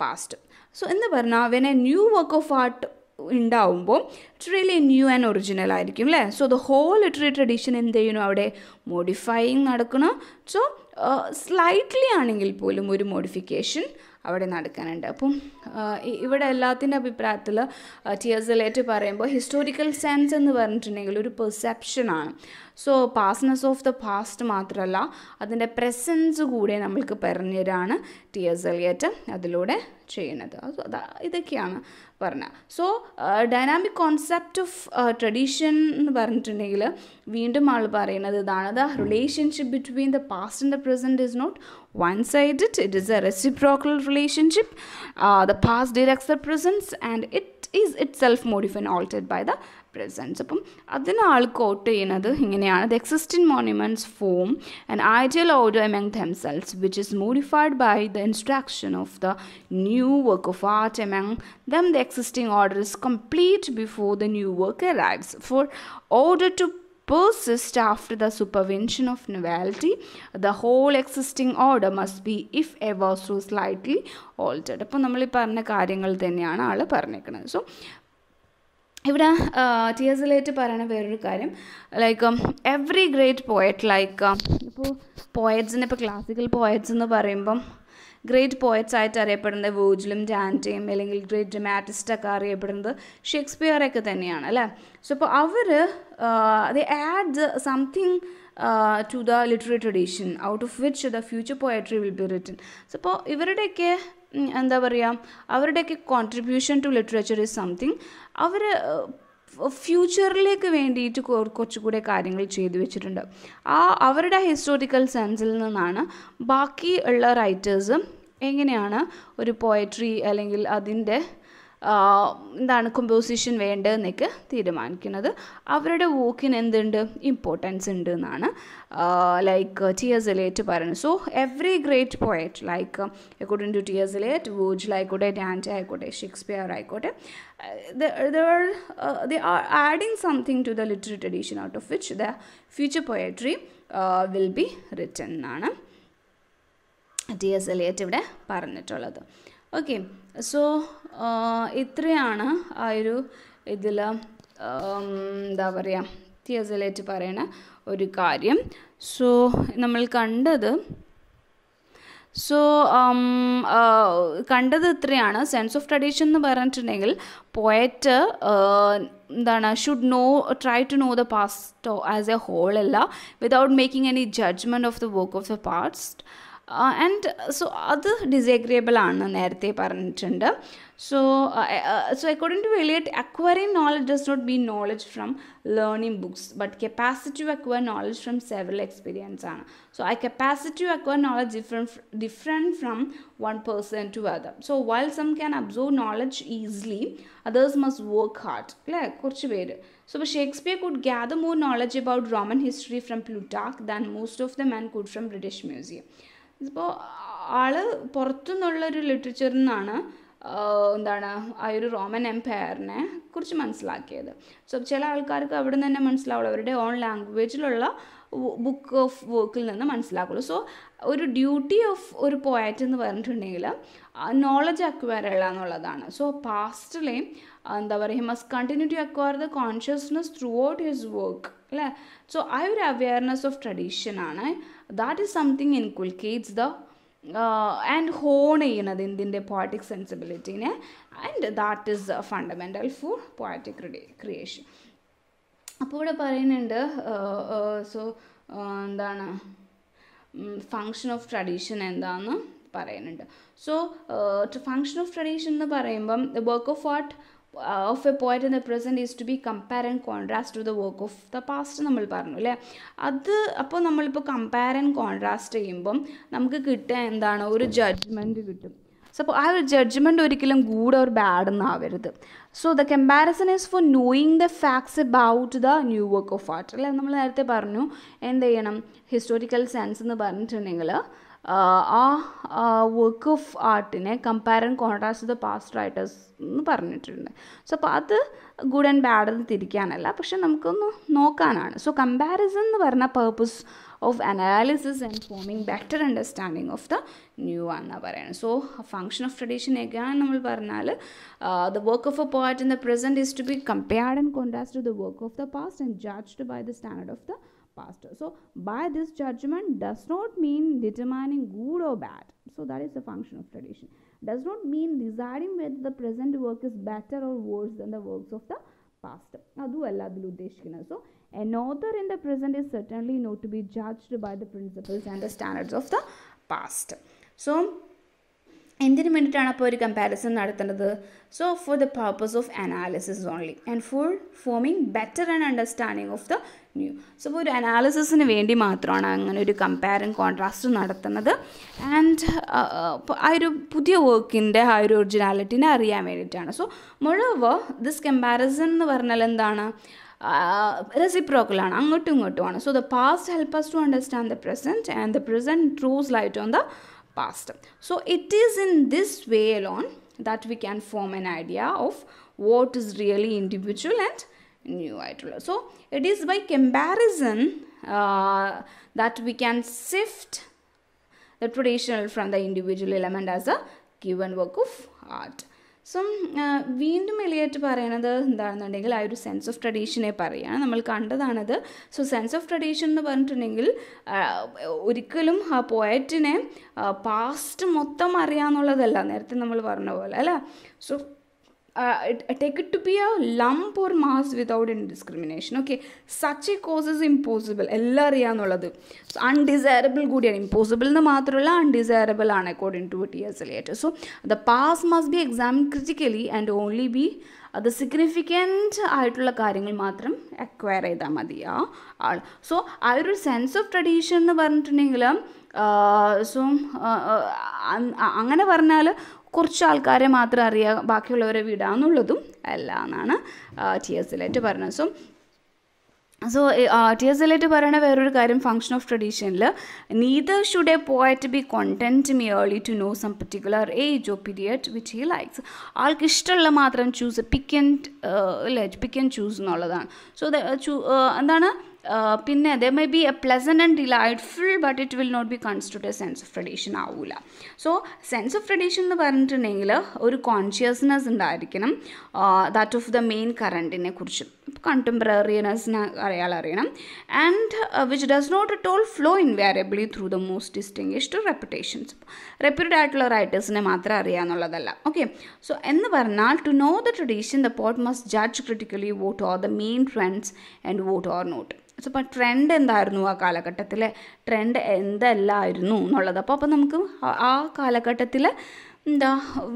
past. So എന്ന് പറഞ്ഞാൽ when a new work of art ഉണ്ടാവുമ്പോൾ it's really new and original ആയിരിക്കും അല്ലേ. So the whole literary tradition എന്ത് ചെയ്യുന്നു? അവിടെ മോഡിഫൈയിങ് നടക്കണം. സോ സ്ലൈറ്റ്ലി ആണെങ്കിൽ പോലും ഒരു മോഡിഫിക്കേഷൻ അവിടെ നടക്കാനുണ്ട്. അപ്പം ഇവിടെ എല്ലാത്തിൻ്റെ അഭിപ്രായത്തിൽ ടി.എസ്. എലിയറ്റ് പറയുമ്പോൾ ഹിസ്റ്റോറിക്കൽ സെൻസ് എന്ന് പറഞ്ഞിട്ടുണ്ടെങ്കിൽ ഒരു പെർസെപ്ഷനാണ്. സോ പാസ്റ്റ്നെസ് ഓഫ് ദ പാസ്റ്റ് മാത്രമല്ല, അതിൻ്റെ പ്രസൻസ് കൂടെ നമ്മൾക്ക് പറഞ്ഞുതരാണ് ടി.എസ്. എലിയറ്റ് അതിലൂടെ ചെയ്യുന്നത്. ഇതൊക്കെയാണ് പറഞ്ഞത്. So dynamic concept of tradition എന്ന് പറഞ്ഞിട്ടുണ്ടെങ്കിൽ വീണ്ടും ആൾ പറയുന്നത് ഇതാണ്: the relationship between the past and the present is not one-sided, it is a reciprocal relationship. The past directs the present and it is itself modified and altered by the present. അപ്പം അതിനാൾ coat ചെയ്യുന്നത് ഇങ്ങനെയാണ്: the existing monuments form an ideal order among themselves which is modified by the instruction of the new work of art. Among them the existing order is complete before the new work arrives. For order to persist after the supervention of novelty, the whole existing order must be, if ever so slightly, altered. അപ്പോൾ നമ്മൾ ഈ പറഞ്ഞ കാര്യങ്ങൾ തന്നെയാണ് ആൾ പറഞ്ഞേക്കുന്നത്. So ഇവിടെ TS. Eliot പറയുന്ന വേറൊരു കാര്യം, like every great poet, like ഇപ്പോൾ പോയറ്റ്സിന്, ഇപ്പോൾ ക്ലാസിക്കൽ പോയറ്റ്സ് എന്ന് പറയുമ്പം ഗ്രേറ്റ് പോയറ്റ്സ് ആയിട്ട് അറിയപ്പെടുന്നത് വേർജിലും ഡാൻറ്റെയും, അല്ലെങ്കിൽ ഗ്രേറ്റ് ഡ്രമാറ്റിസ്റ്റൊക്കെ അറിയപ്പെടുന്നത് ഷേക്സ്പിയറൊക്കെ തന്നെയാണ് അല്ലേ. സോ അപ്പോൾ അവർ they add something to the literary tradition out of which the future poetry will be written. So അപ്പോൾ ഇവരുടെയൊക്കെ എന്താ പറയുക, അവരുടെയൊക്കെ contribution to literature is something അവർ ഫ്യൂച്ചറിലേക്ക് വേണ്ടിയിട്ട് കുറച്ചുകൂടെ കാര്യങ്ങൾ ചെയ്തു വെച്ചിട്ടുണ്ട്. അവരുടെ ഹിസ്റ്റോറിക്കൽ സെൻസിൽ നിന്നാണ് ബാക്കി ഉള്ള റൈറ്റേഴ്സ് എങ്ങനെയാണ് ഒരു പോയട്രി അല്ലെങ്കിൽ അതിൻ്റെ എന്താണ് കമ്പോസിഷൻ വേണ്ടതെന്നൊക്കെ തീരുമാനിക്കുന്നത്. അവരുടെ വർക്കിന് എന്തുണ്ട്? ഇമ്പോർട്ടൻസ് ഉണ്ട് എന്നാണ് ലൈക്ക് ടി.എസ്. എലിയറ്റ് പറയുന്നത്. So every great poet, like according to T S. Eliot, Virgil ആയിക്കോട്ടെ, ഡാൻറ്റെ ആയിക്കോട്ടെ, ഷേക്സ്പിയർ ആയിക്കോട്ടെ, they are adding something to the literary tradition out of which the future poetry will be written എന്നാണ് TS. Eliot ഇവിടെ പറഞ്ഞിട്ടുള്ളത്. Okay, so ഇത്രയാണ് ആ ഒരു ഇതിൽ എന്താ പറയുക ടി.എസ്. എലിയറ്റ് പറയുന്ന ഒരു കാര്യം. സോ നമ്മൾ കണ്ടത് ഇത്രയാണ്. സെൻസ് ഓഫ് ട്രഡീഷൻ എന്ന് പറഞ്ഞിട്ടുണ്ടെങ്കിൽ പോയറ്റ് എന്താണ് try to know the past as a whole അല്ല, without making any judgement of the work of the past. And so അത് ഡിസഗ്രിയബിൾ ആണ് നേരത്തെ പറഞ്ഞിട്ടുണ്ട്. So according to Eliot, acquiring knowledge does not mean knowledge from learning books, but capacity to acquire knowledge from several experience. So a capacity to acquire knowledge different from one person to other. So while some can absorb knowledge easily, others must work hard. So Shakespeare could gather more knowledge about Roman history from Plutarch than most of the men could from British Museum. ഇപ്പോൾ ആള് പുറത്തുനിന്നുള്ളൊരു ലിറ്ററേച്ചറിൽ നിന്നാണ് എന്താണ് ആ ഒരു Roman എംപയറിനെ കുറിച്ച് മനസ്സിലാക്കിയത്. So ചില ആൾക്കാർക്ക് അവിടെ നിന്ന് തന്നെ മനസ്സിലാവുള്ളൂ, അവരുടെ ഓൺ ലാംഗ്വേജിലുള്ള ബുക്ക് ഓഫ് വർക്കിൽ നിന്ന് മനസ്സിലാക്കുള്ളൂ. സോ ഒരു ഡ്യൂട്ടി ഓഫ് ഒരു പോയറ്റ് എന്ന് പറഞ്ഞിട്ടുണ്ടെങ്കിൽ നോളജ് അക്വയർ ചെയ്യുക എന്നുള്ളതാണ്. സോ പാസ്റ്റിലെ എന്താ പറയുക, must continue to acquire the consciousness throughout his ഹിസ് വർക്ക് അല്ലേ. സോ ആ ഒരു അവയർനെസ് ഓഫ് ട്രഡീഷനാണ്, that is something inculcates the and hone ചെയ്യുന്നത് ഇന്ത്യൻ്റെ പോയറ്റിക് സെൻസിബിലിറ്റീനെ, and that is fundamental for poetic creation. അപ്പോൾ ഇവിടെ പറയുന്നുണ്ട് സോ എന്താണ് ഫങ്ഷൻ ഓഫ് ട്രഡീഷൻ എന്താണെന്ന് പറയുന്നുണ്ട്. സോ ഫങ്ഷൻ ഓഫ് ട്രഡീഷൻ എന്ന് പറയുമ്പം the work of art of a poet in the present is to be compare and contrast to the work of the past നമ്മൾ പറഞ്ഞു അല്ലേ. അത് അപ്പോൾ നമ്മളിപ്പോൾ കമ്പയർ ആൻഡ് കോൺട്രാസ്റ്റ് ചെയ്യുമ്പം നമുക്ക് കിട്ടുക എന്താണ്, ഒരു ജഡ്ജ്മെൻറ്റ് കിട്ടും. സോ അപ്പോൾ ആ ഒരു ജഡ്ജ്മെൻറ്റ് ഒരിക്കലും ഗുഡ് ഓർ ബാഡ് എന്നാവരുത്. So the comparison is for knowing the facts about the new work of art അല്ലേ. നമ്മൾ നേരത്തെ പറഞ്ഞു എന്ത് ചെയ്യണം, ഹിസ്റ്റോറിക്കൽ സെൻസ് എന്ന് പറഞ്ഞിട്ടുണ്ടെങ്കിൽ ആ വർക്ക് ഓഫ് ആർട്ടിനെ compare and contrast the past writers എന്ന് പറഞ്ഞിട്ടുണ്ട്. സോ അപ്പോൾ അത് ഗുഡ് ആൻഡ് ബാഡ് എന്ന് തിരിക്കാനല്ല, പക്ഷെ നമുക്കൊന്ന് നോക്കാനാണ്. സോ കമ്പാരിസൺ എന്ന് പറഞ്ഞ purpose of analysis and forming better understanding of the new എന്നാണ് പറയുന്നത്. So function of tradition again നമ്മൾ പറഞ്ഞാൽ the work of a poet in the present is to be compared and contrast to the work of the past and judged by the standard of the past. So by this judgment does not mean determining good or bad. So that is the function of tradition. Does not mean deciding whether the present work is better or worse than the works of the past. Adu alla adil uddeshikkunna. So an author in the present is certainly not to be judged by the principles and the standards of the past. So എന്തിനു വേണ്ടിയിട്ടാണ് അപ്പോൾ ഒരു comparison നടത്തേണ്ടത്? So for the purpose of analysis only and for forming better and understanding of the new. So ഇപ്പോൾ ഒരു അനാലിസിസിന് വേണ്ടി മാത്രമാണ് അങ്ങനെ ഒരു കമ്പയർ ആൻഡ് കോൺട്രാസ്റ്റ് നടത്തുന്നത്. ആൻഡ് ആ ഒരു പുതിയ വർക്കിൻ്റെ ആ ഒരു ഒറിജിനാലിറ്റിനെ അറിയാൻ വേണ്ടിയിട്ടാണ്. സോ മോറോവർ ദിസ് കമ്പാരിസൺ എന്ന് പറഞ്ഞാൽ എന്താണ്, റെസിപ്രോക്കലാണ്, അങ്ങോട്ടും ഇങ്ങോട്ടുമാണ്. So the past help us to understand the present and the present throws light on the past. So it is in this way alone that we can form an idea of what is really individual and new. So it is by comparison that we can sift the traditional from the individual element as a given work of art. So വീണ്ടും Eliot പറയണത് എന്താണെന്നുണ്ടെങ്കിൽ ആ ഒരു sense of ട്രഡീഷനെ പറയുകയാണ്. നമ്മൾ കണ്ടതാണത്. So sense of tradition എന്ന് പറഞ്ഞിട്ടുണ്ടെങ്കിൽ ഒരിക്കലും ആ പോയറ്റിനെ പാസ്റ്റ് മൊത്തം അറിയാമെന്നുള്ളതല്ല, നേരത്തെ നമ്മൾ പറഞ്ഞ പോലെ അല്ലേ. So take it to be a lump or mass without any discrimination. Okay, such a cause is impossible. എല്ലാം അറിയാമെന്നുള്ളത് അൺഡിസൈറബിൾ കൂടിയാണ്. ഇമ്പോസിബിൾ എന്ന് മാത്രമല്ല അൺഡിസൈറബിൾ ആണ് according to T.S. Eliot. So the past must be examine critically and only be അത് significant ആയിട്ടുള്ള കാര്യങ്ങൾ മാത്രം acquire ചെയ്താൽ മതി ആ ആൾ. സോ ആ ഒരു സെൻസ് ഓഫ് ട്രഡീഷൻ എന്ന് പറഞ്ഞിട്ടുണ്ടെങ്കിൽ സോ അങ്ങനെ പറഞ്ഞാൽ കുറച്ച് ആൾക്കാരെ മാത്രം അറിയാം, ബാക്കിയുള്ളവരെ വിടാന്നുള്ളതും അല്ല എന്നാണ് T.S. Eliot പറഞ്ഞത്. So T.S. Eliot പറയുന്ന വേറൊരു കാര്യം ഫങ്ഷൻ ഓഫ് ട്രഡീഷനിൽ neither should a poet be content merely to know some particular age or period which he likes. ആൾക്ക് ഇഷ്ടമുള്ള മാത്രം ചൂസ് പിക്ക് ആൻഡ് ചൂസ് എന്നുള്ളതാണ്. സോ എന്താണ് പിന്നെ there may be a pleasant and delightful but it will not be considered a sense of tradition ആവില്ല. So sense of tradition എന്ന് പറഞ്ഞിട്ടുണ്ടെങ്കിൽ ഒരു കോൺഷ്യസ്നെസ് ഉണ്ടായിരിക്കണം ദാറ്റ് ഓഫ് ദ മെയിൻ കറൻറ്റിനെ കുറിച്ച്, കണ്ടംപററിനെസ്സിനെ അറിയണം. And which does not at all flow invariably through the most distinguished reputations. Reputed ആയിട്ടുള്ള റൈറ്റേഴ്സിനെ മാത്രം അറിയാമെന്നുള്ളതല്ല. ഓക്കെ, സോ എന്ന് പറഞ്ഞാൽ to know the tradition the poet must judge critically what or the main trends and what or not. So അപ്പോൾ trend എന്തായിരുന്നു ആ കാലഘട്ടത്തിലെ, ട്രെൻഡ് എന്തെല്ലായിരുന്നു എന്നുള്ളത്. അപ്പോൾ നമുക്ക് ആ കാലഘട്ടത്തിൽ എന്താ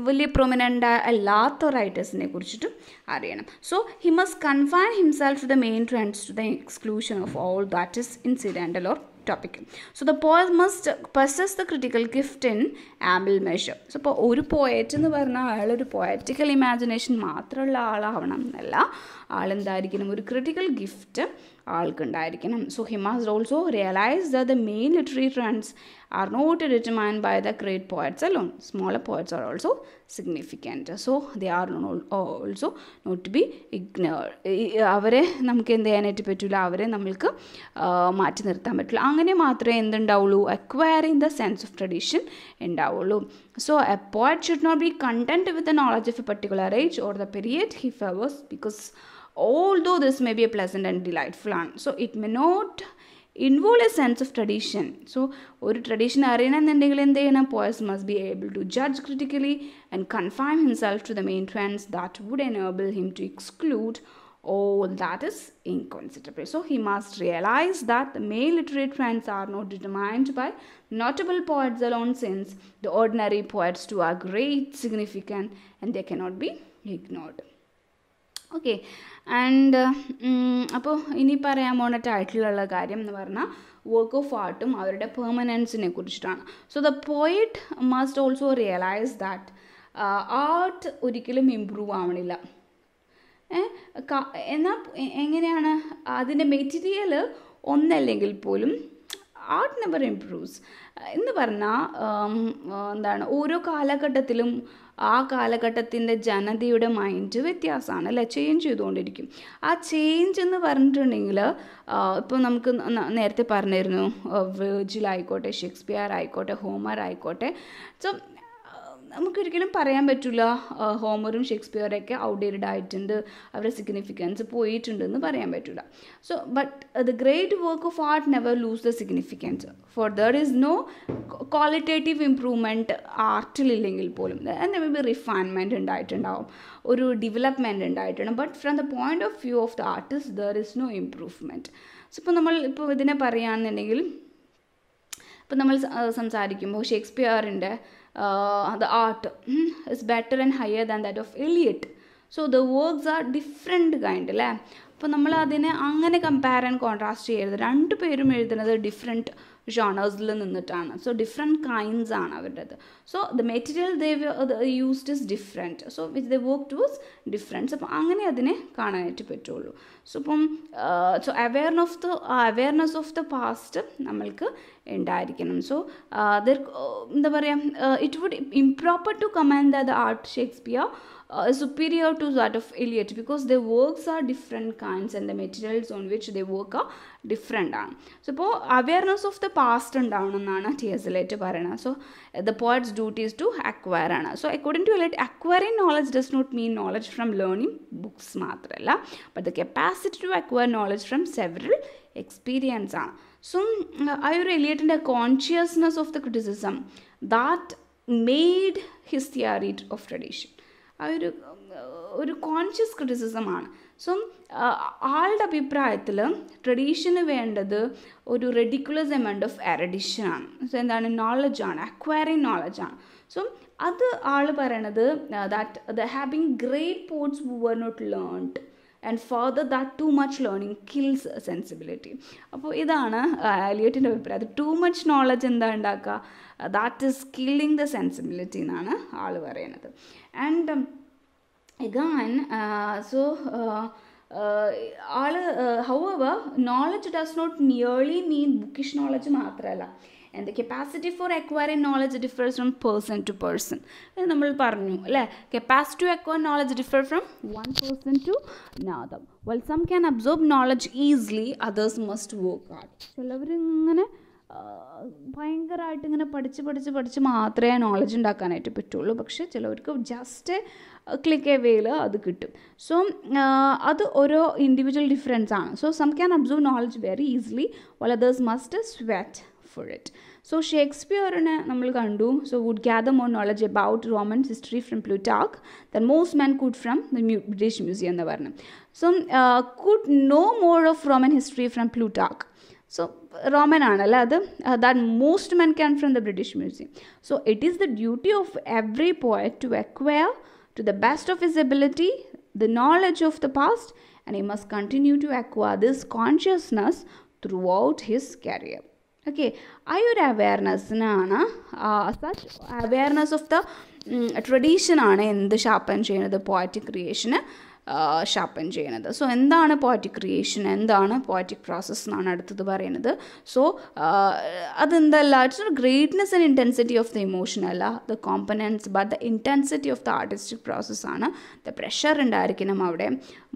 വലിയ പ്രൊമിനൻ്റ് അല്ലാത്ത റൈറ്റേഴ്സിനെ കുറിച്ചിട്ട് അറിയണം. So he must confine himself to the main trends to the exclusion of all that is incidental or topic. So the poet must possess the critical gift in ample measure. So ഇപ്പോൾ ഒരു poet എന്ന് പറഞ്ഞാൽ അയാളൊരു പോയറ്റിക്കൽ imagination മാത്രമുള്ള ആളാവണം എന്നല്ല, ആളെന്തായിരിക്കണം, ഒരു critical gift ആൾക്കുണ്ടായിരിക്കണം. So he must also realise that the main literary trends are not determined by the great poets alone. Smaller poets are also significant. So they are also not to be ignored. അവരെ നമുക്ക് എന്ത് ചെയ്യാനായിട്ട് പറ്റില്ല, അവരെ നമ്മൾക്ക് മാറ്റി നിർത്താൻ പറ്റില്ല. അങ്ങനെ മാത്രമേ എന്തുണ്ടാവുള്ളൂ, acquiring the sense of tradition ഉണ്ടാവുള്ളൂ. So a poet should not be content with the knowledge of a particular age or the period he favors, because although this may be a pleasant and delightful, so it may not involve a sense of tradition. So ഒരു tradition അറിയണമെന്നുണ്ടെങ്കിൽ എന്ത് ചെയ്യണം, poets must be able to judge critically and confine himself to the main trends that would enable him to exclude all that is inconsiderable. So he must realize that the main literary trends are not determined by notable poets alone, since the ordinary poets too are great, significant, and they cannot be ignored. Okay, and അപ്പോൾ ഇനി പറയാൻ പോണ ടൈറ്റിലുള്ള കാര്യം എന്ന് പറഞ്ഞാൽ work of ആർട്ടും അവരുടെ പെർമനൻസിനെ കുറിച്ചിട്ടാണ്. So the poet must also realise that art ഒരിക്കലും ഇമ്പ്രൂവ് ആവണില്ല. എന്നാൽ എങ്ങനെയാണ്, അതിൻ്റെ മെറ്റീരിയൽ ഒന്നല്ലെങ്കിൽ പോലും ആർട്ട് നെവർ ഇംപ്രൂവ്സ് എന്ന് പറഞ്ഞാൽ എന്താണ്, ഓരോ കാലഘട്ടത്തിലും ആ കാലഘട്ടത്തിൻ്റെ ജനതയുടെ മൈൻഡ് വ്യത്യാസമാണ് അല്ലേ, ചേഞ്ച് ചെയ്തുകൊണ്ടിരിക്കും. ആ ചേഞ്ച് എന്ന് പറഞ്ഞിട്ടുണ്ടെങ്കിൽ ഇപ്പോൾ നമുക്ക് നേരത്തെ പറഞ്ഞിരുന്നു, വെർജിൽ ആയിക്കോട്ടെ, ഷേക്സ്പിയർ ആയിക്കോട്ടെ, ഹോമർ ആയിക്കോട്ടെ. സോ നമുക്കൊരിക്കലും പറയാൻ പറ്റില്ല ഹോമറും ഷേക്സ്പിയറൊക്കെ ഔട്ട്ഡേറ്റഡ് ആയിട്ടുണ്ട്, അവരുടെ സിഗ്നിഫിക്കൻസ് പോയിട്ടുണ്ടെന്ന് പറയാൻ പറ്റില്ല. So but the great work of art never lose the significance, for there is no qualitative improvement ആർട്ടിലില്ലെങ്കിൽ പോലും. എന്താ മേ ബി റിഫൈൻമെൻറ്റ് ഉണ്ടായിട്ടുണ്ടാവും, ഒരു ഡെവലപ്മെൻറ്റ് ഉണ്ടായിട്ടുണ്ട്, but from the point of view of the artist there is no improvement. So ഇപ്പോൾ നമ്മൾ ഇതിനെ പറയുകയാണെന്നുണ്ടെങ്കിൽ, ഇപ്പോൾ നമ്മൾ സംസാരിക്കുമ്പോൾ ഷേക്സ്പിയറിൻ്റെ the art is better and higher than that of Eliot. So the works are different kind അല്ലേ. അപ്പോൾ നമ്മൾ അതിനെ അങ്ങനെ കമ്പയർ ആൻഡ് കോൺട്രാസ്റ്റ് ചെയ്യരുത്. രണ്ട് പേരും എഴുതുന്നത് ഡിഫറെൻറ്റ് ജോണേഴ്സിൽ നിന്നിട്ടാണ്. സോ ഡിഫറെൻറ്റ് കൈൻഡ്സ് ആണ് അവരുടേത്. So the material they used is different, so which they work towards difference. അപ്പോൾ അങ്ങനെ അതിനെ കാണാനായിട്ട് പറ്റുള്ളൂ. സോ ഇപ്പം അവെയർനെസ് ഓഫ് ദ പാസ്റ്റ് നമ്മൾക്ക് ഉണ്ടായിരിക്കണം. സോ എന്താ പറയുക, it would improper to command the art Shakespeare superior to that of Eliot, because their works are different kinds and the materials on which they work are different ആണ്. So ഇപ്പോൾ awareness of the past ഉണ്ടാവണം എന്നാണ് T.S. Eliot പറയുന്നത്. So the poet's duties to acquire ആണ്. So according to Eliot, acquiring knowledge does not mean knowledge from learning books മാത്രമല്ല, but the capacity to acquire knowledge from several experience ആണ്. So ആ ഒരു എലിയറ്റിൻ്റെ consciousness of the criticism that made his theory of tradition, ആ ഒരു conscious ക്രിറ്റിസിസമാണ്. So ആളുടെ അഭിപ്രായത്തിൽ ട്രഡീഷന് വേണ്ടത് ഒരു റെഡിക്കുലസ് എമൗണ്ട് ഓഫ് എറഡിഷനാണ്. സോ എന്താണ്, നോളജാണ്, അക്വയറിങ് നോളജാണ്. സോ അത് ആൾ പറയണത് that the having great poets who were not learned and further that too much learning kills sensibility. അപ്പോൾ ഇതാണ് എലിയറ്റിൻ്റെ അഭിപ്രായം. ടു മച്ച് നോളജ് എന്താ ഉണ്ടാക്കുക, that is killing the sensibility എന്നാണ് ആൾ പറയുന്നത്. And again, however, knowledge does not merely mean bookish knowledge മാത്രമല്ല, and the capacity for acquiring knowledge differs from person to person. നമ്മൾ പറഞ്ഞു അല്ലേ, capacity to acquire knowledge differ from one person to another. While some can absorb knowledge easily, others must work hard. ചിലവരിങ്ങനെ ഭയങ്കരമായിട്ട് ഇങ്ങനെ പഠിച്ച് മാത്രമേ knowledge ഉണ്ടാക്കാനായിട്ട് പറ്റുള്ളൂ. പക്ഷേ ചിലവർക്ക് ജസ്റ്റ് ക്ലിക്ക് എവേയിൽ അത് കിട്ടും. സോ അത് ഓരോ ഇൻഡിവിജ്വൽ ഡിഫറൻസ് ആണ്. So some can absorb knowledge very easily, while others must sweat for it. So ഷേക്സ്പിയറിനെ നമ്മൾ കണ്ടു. So would gather more knowledge about Roman history from Plutarch than most men could from the British Museum എന്ന് പറഞ്ഞു. So could know more of Roman history from Plutarch. So Roman ആണല്ലോ അത്, that most men can from the British Museum. So it is the duty of every poet to acquire to the best of his ability the knowledge of the past, and he must continue to acquire this consciousness throughout his career. Okay, ആ ഒരു അവെയർനെസ്സിനാണ്, such awareness of the tradition ആണ് എന്ത് sharpen ചെയ്യുന്നത്, poetic ക്രിയേഷന് sharpen ചെയ്യുന്നത്. So എന്താണ് poetic creation, എന്താണ് പോയറ്റിക് പ്രോസസ്സ് എന്നാണ് അടുത്തത് പറയുന്നത്. സോ അതെന്തല്ല, it's greatness and intensity of the emotion അല്ല the components but the intensity of the artistic പ്രോസസ്സാണ്. ദ പ്രഷർ ഉണ്ടായിരിക്കണം അവിടെ.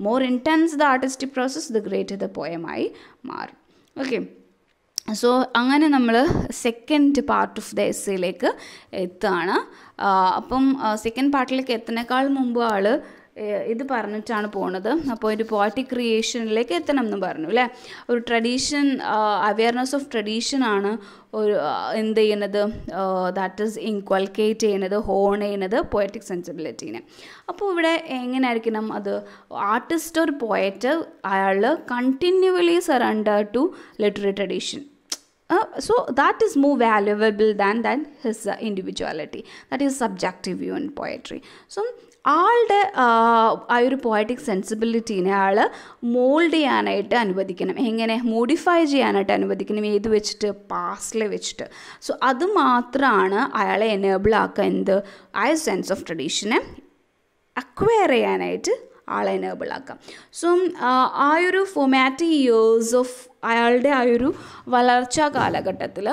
More intense the artistic process the greater the പോയമായി മാറും. ഓക്കെ, സോ അങ്ങനെ നമ്മൾ സെക്കൻഡ് പാർട്ട് ഓഫ് ദ എസ്സേയിലേക്ക് എത്തുകയാണ്. അപ്പം സെക്കൻഡ് പാർട്ടിലേക്ക് എത്തുന്നേക്കാൾ മുമ്പ് ഇത് പറഞ്ഞിട്ടാണ് പോണത്. അപ്പോൾ ഒരു പോയറ്റിക് ക്രിയേഷനിലേക്ക് എത്തണം എന്ന് പറഞ്ഞു അല്ലേ. ഒരു ട്രഡീഷൻ, അവെയർനെസ് ഓഫ് ട്രഡീഷനാണ് ഒരു എന്ത് ചെയ്യുന്നത്, ദാറ്റ് ഈസ് ഇൻകൾക്കേറ്റ് ചെയ്യുന്നത്, ഹോൺ ചെയ്യുന്നത് പോയറ്റിക് സെൻസിബിലിറ്റീനെ. അപ്പോൾ ഇവിടെ എങ്ങനെയായിരിക്കണം അത്, ആർട്ടിസ്റ്റ് ഒരു പോയറ്റ് അയാൾ continually surrender to literary tradition. So that is more valuable than his individuality. That is subjective view in poetry. So ആളുടെ ആ ഒരു പോയറ്റിക് സെൻസിബിലിറ്റീനെ ആൾ മോൾഡ് ചെയ്യാനായിട്ട് അനുവദിക്കണം. എങ്ങനെ മോഡിഫൈ ചെയ്യാനായിട്ട് അനുവദിക്കണം, ഏത് വെച്ചിട്ട്, പാസ്റ്റിലെ വെച്ചിട്ട്. സോ അത് മാത്രമാണ് അയാളെ എനേബിൾ ആക്കുക എന്ത്, ആ സെൻസ് ഓഫ് ട്രഡീഷനെ അക്വയർ ചെയ്യാനായിട്ട് ആളെ എനേബിൾ ആക്കാം. സോ ആ ഒരു ഫോമാറ്റിക് ഇയേഴ്സ് ഓഫ് അയാളുടെ ആ ഒരു വളർച്ചാ കാലഘട്ടത്തിൽ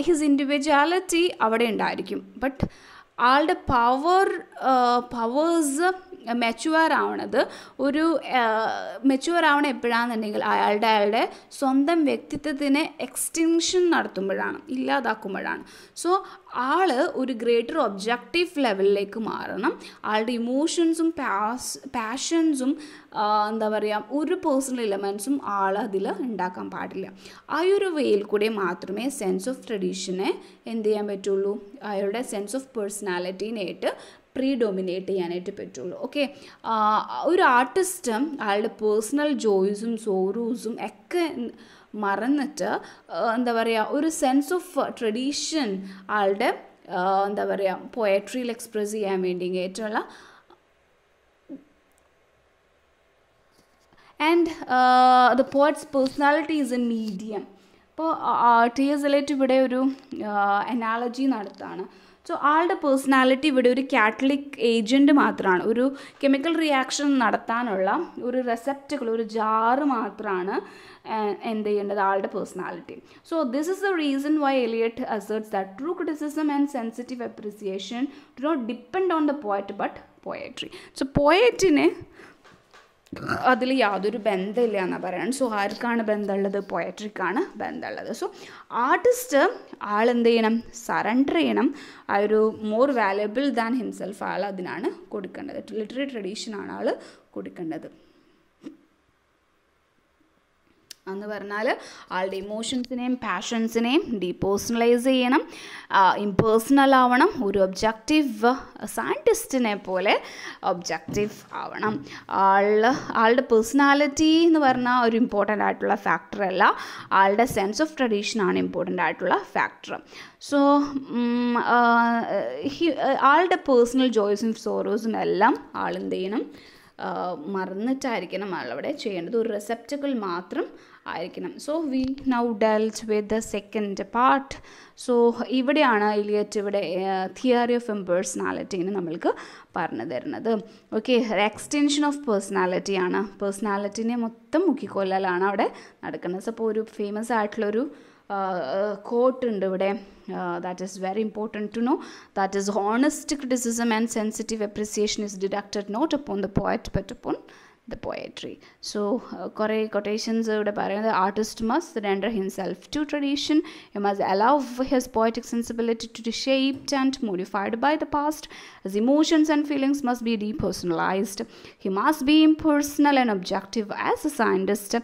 ഹിസ് ഇൻഡിവിജ്വാലിറ്റി അവിടെ ഉണ്ടായിരിക്കും. ബട്ട് ആളുടെ പവേഴ്സ് മെച്യൂർ ആവണത് മെച്യൂർ ആവണം എപ്പോഴാണെന്നുണ്ടെങ്കിൽ അയാളുടെ സ്വന്തം വ്യക്തിത്വത്തിനെ എക്സ്റ്റിങ്ഷൻ നടത്തുമ്പോഴാണ്, ഇല്ലാതാക്കുമ്പോഴാണ്. സോ ഒരു ഗ്രേറ്റർ ഒബ്ജക്റ്റീവ് ലെവലിലേക്ക് മാറണം. ആളുടെ ഇമോഷൻസും പാഷൻസും എന്താ പറയുക, ഒരു പേഴ്സണൽ എലമെൻസും അതിൽ ഉണ്ടാക്കാൻ പാടില്ല. ആ ഒരു വേയിൽ കൂടെ മാത്രമേ സെൻസ് ഓഫ് ട്രഡീഷനെ എന്ത് ചെയ്യാൻ പറ്റുള്ളൂ, അയാളുടെ സെൻസ് ഓഫ് പേഴ്സണാലിറ്റീനായിട്ട് പ്രീഡോമിനേറ്റ് ചെയ്യാനായിട്ട് പറ്റുള്ളൂ. ഓക്കെ, ഒരു ആർട്ടിസ്റ്റ് അയാളുടെ പേഴ്സണൽ ജോയ്സും സോറൂസും ഒക്കെ മറന്നിട്ട് എന്താ പറയുക, ഒരു സെൻസ് ഓഫ് ട്രഡീഷൻ ആളുടെ എന്താ പറയുക പോയട്രിയിൽ എക്സ്പ്രസ് ചെയ്യാൻ വേണ്ടിയിട്ടുള്ള and the poets personality is A medium. അപ്പോൾ ടി.എസ്. എലിയറ്റ് ഇവിടെ ഒരു അനാലജി നടത്താണ്. സോ ആളുടെ പേഴ്സണാലിറ്റി ഇവിടെ ഒരു കാറ്റലിക് ഏജൻറ്റ് മാത്രമാണ്, ഒരു കെമിക്കൽ റിയാക്ഷൻ നടത്താനുള്ള ഒരു റെസെപ്റ്റക്കിൾ, ഒരു ജാറ് മാത്രമാണ് എന്ത് ചെയ്യേണ്ടത് ആളുടെ personality. So this is the reason why Eliot asserts that true criticism and sensitive appreciation do not depend on the poet but poetry. So പോയറ്റിന് അതിൽ യാതൊരു ബന്ധമില്ല എന്നാണ് പറയുന്നത്. സോ ആർക്കാണ് ബന്ധമുള്ളത്, പോയട്രിക്കാണ് ബന്ധമുള്ളത്. സോ ആർട്ടിസ്റ്റ് ആളെന്ത് ചെയ്യണം, സറണ്ടർ ചെയ്യണം. ആ ഒരു മോർ വാല്യബിൾ ദാൻ ഹിംസെൽഫ് അതിനാണ് കൊടുക്കേണ്ടത്. ലിറ്റററി ട്രഡീഷനാണ് കൊടുക്കേണ്ടത് എന്ന് പറഞ്ഞാൽ ആളുടെ ഇമോഷൻസിനെയും പാഷൻസിനെയും ഡീപേഴ്സണലൈസ് ചെയ്യണം, ഇംപേഴ്സണൽ ആവണം, ഒരു ഒബ്ജക്റ്റീവ് സയൻറ്റിസ്റ്റിനെ പോലെ ഒബ്ജക്റ്റീവ് ആവണം. ആളുടെ പേഴ്സണാലിറ്റി എന്ന് പറഞ്ഞാൽ ഒരു ഇമ്പോർട്ടൻ്റ് ആയിട്ടുള്ള ഫാക്ടർ അല്ല, ആളുടെ സെൻസ് ഓഫ് ട്രഡീഷനാണ് ഇമ്പോർട്ടൻ്റ് ആയിട്ടുള്ള ഫാക്ടർ. സോ ആളുടെ പേഴ്സണൽ ജോയ്സും സോറോസും എല്ലാം ആളെന്ത് ചെയ്യണം, മറന്നിട്ടായിരിക്കണം ആളവിടെ ചെയ്യേണ്ടത്, ഒരു റെസെപ്റ്റക്കിൾ മാത്രം ആയിരിക്കണം. So we now delt with the second part. So ഇവിടെയാണ് എലിയറ്റ് ഇവിടെ തിയറി ഓഫ് ഇംപേഴ്സണാലിറ്റീനെ നമ്മൾക്ക് പറഞ്ഞു തരുന്നത്. ഓക്കെ, എക്സ്റ്റെൻഷൻ ഓഫ് പേഴ്സണാലിറ്റിയാണ്, പേഴ്സണാലിറ്റിനെ മൊത്തം മുക്കിക്കൊല്ലലാണ് അവിടെ നടക്കുന്നത്. അപ്പോൾ ഒരു ഫേമസ് ആയിട്ടുള്ളൊരു quote ഉണ്ട് ഇവിടെ, that is very important to know, that is honest criticism and sensitive appreciation is deducted not upon the poet but upon the poetry. So കുറേ quotations ഇവിടെ പറയുന്നത്, artist must render himself to tradition, he must allow his poetic sensibility to be shaped and modified by the past, his emotions and feelings must be depersonalized, he must be impersonal and objective as a scientist.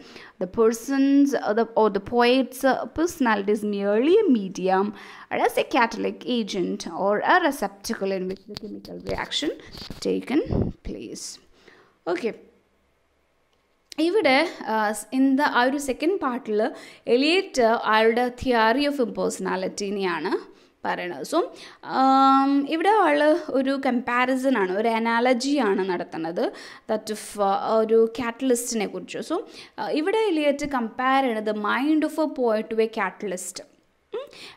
The person's or the poet's personality is merely a medium or as a catalytic agent or a receptacle in which the chemical reaction taken place. Okay, ഇവിടെ ആ ഒരു second പാർട്ടിൽ Eliot ആളുടെ theory of ഇംപേഴ്സണാലിറ്റിനെയാണ് പറയണത്. So ഇവിടെ ഒരു കമ്പാരിസനാണ്, ഒരു അനാലജിയാണ് നടത്തുന്നത് ദാറ്റ് ഓഫ് ഒരു കാറ്റലിസ്റ്റിനെ കുറിച്ച്. സോ ഇവിടെ എലിയറ്റ് കമ്പയർ ചെയ്യണത് mind of a poet to a catalyst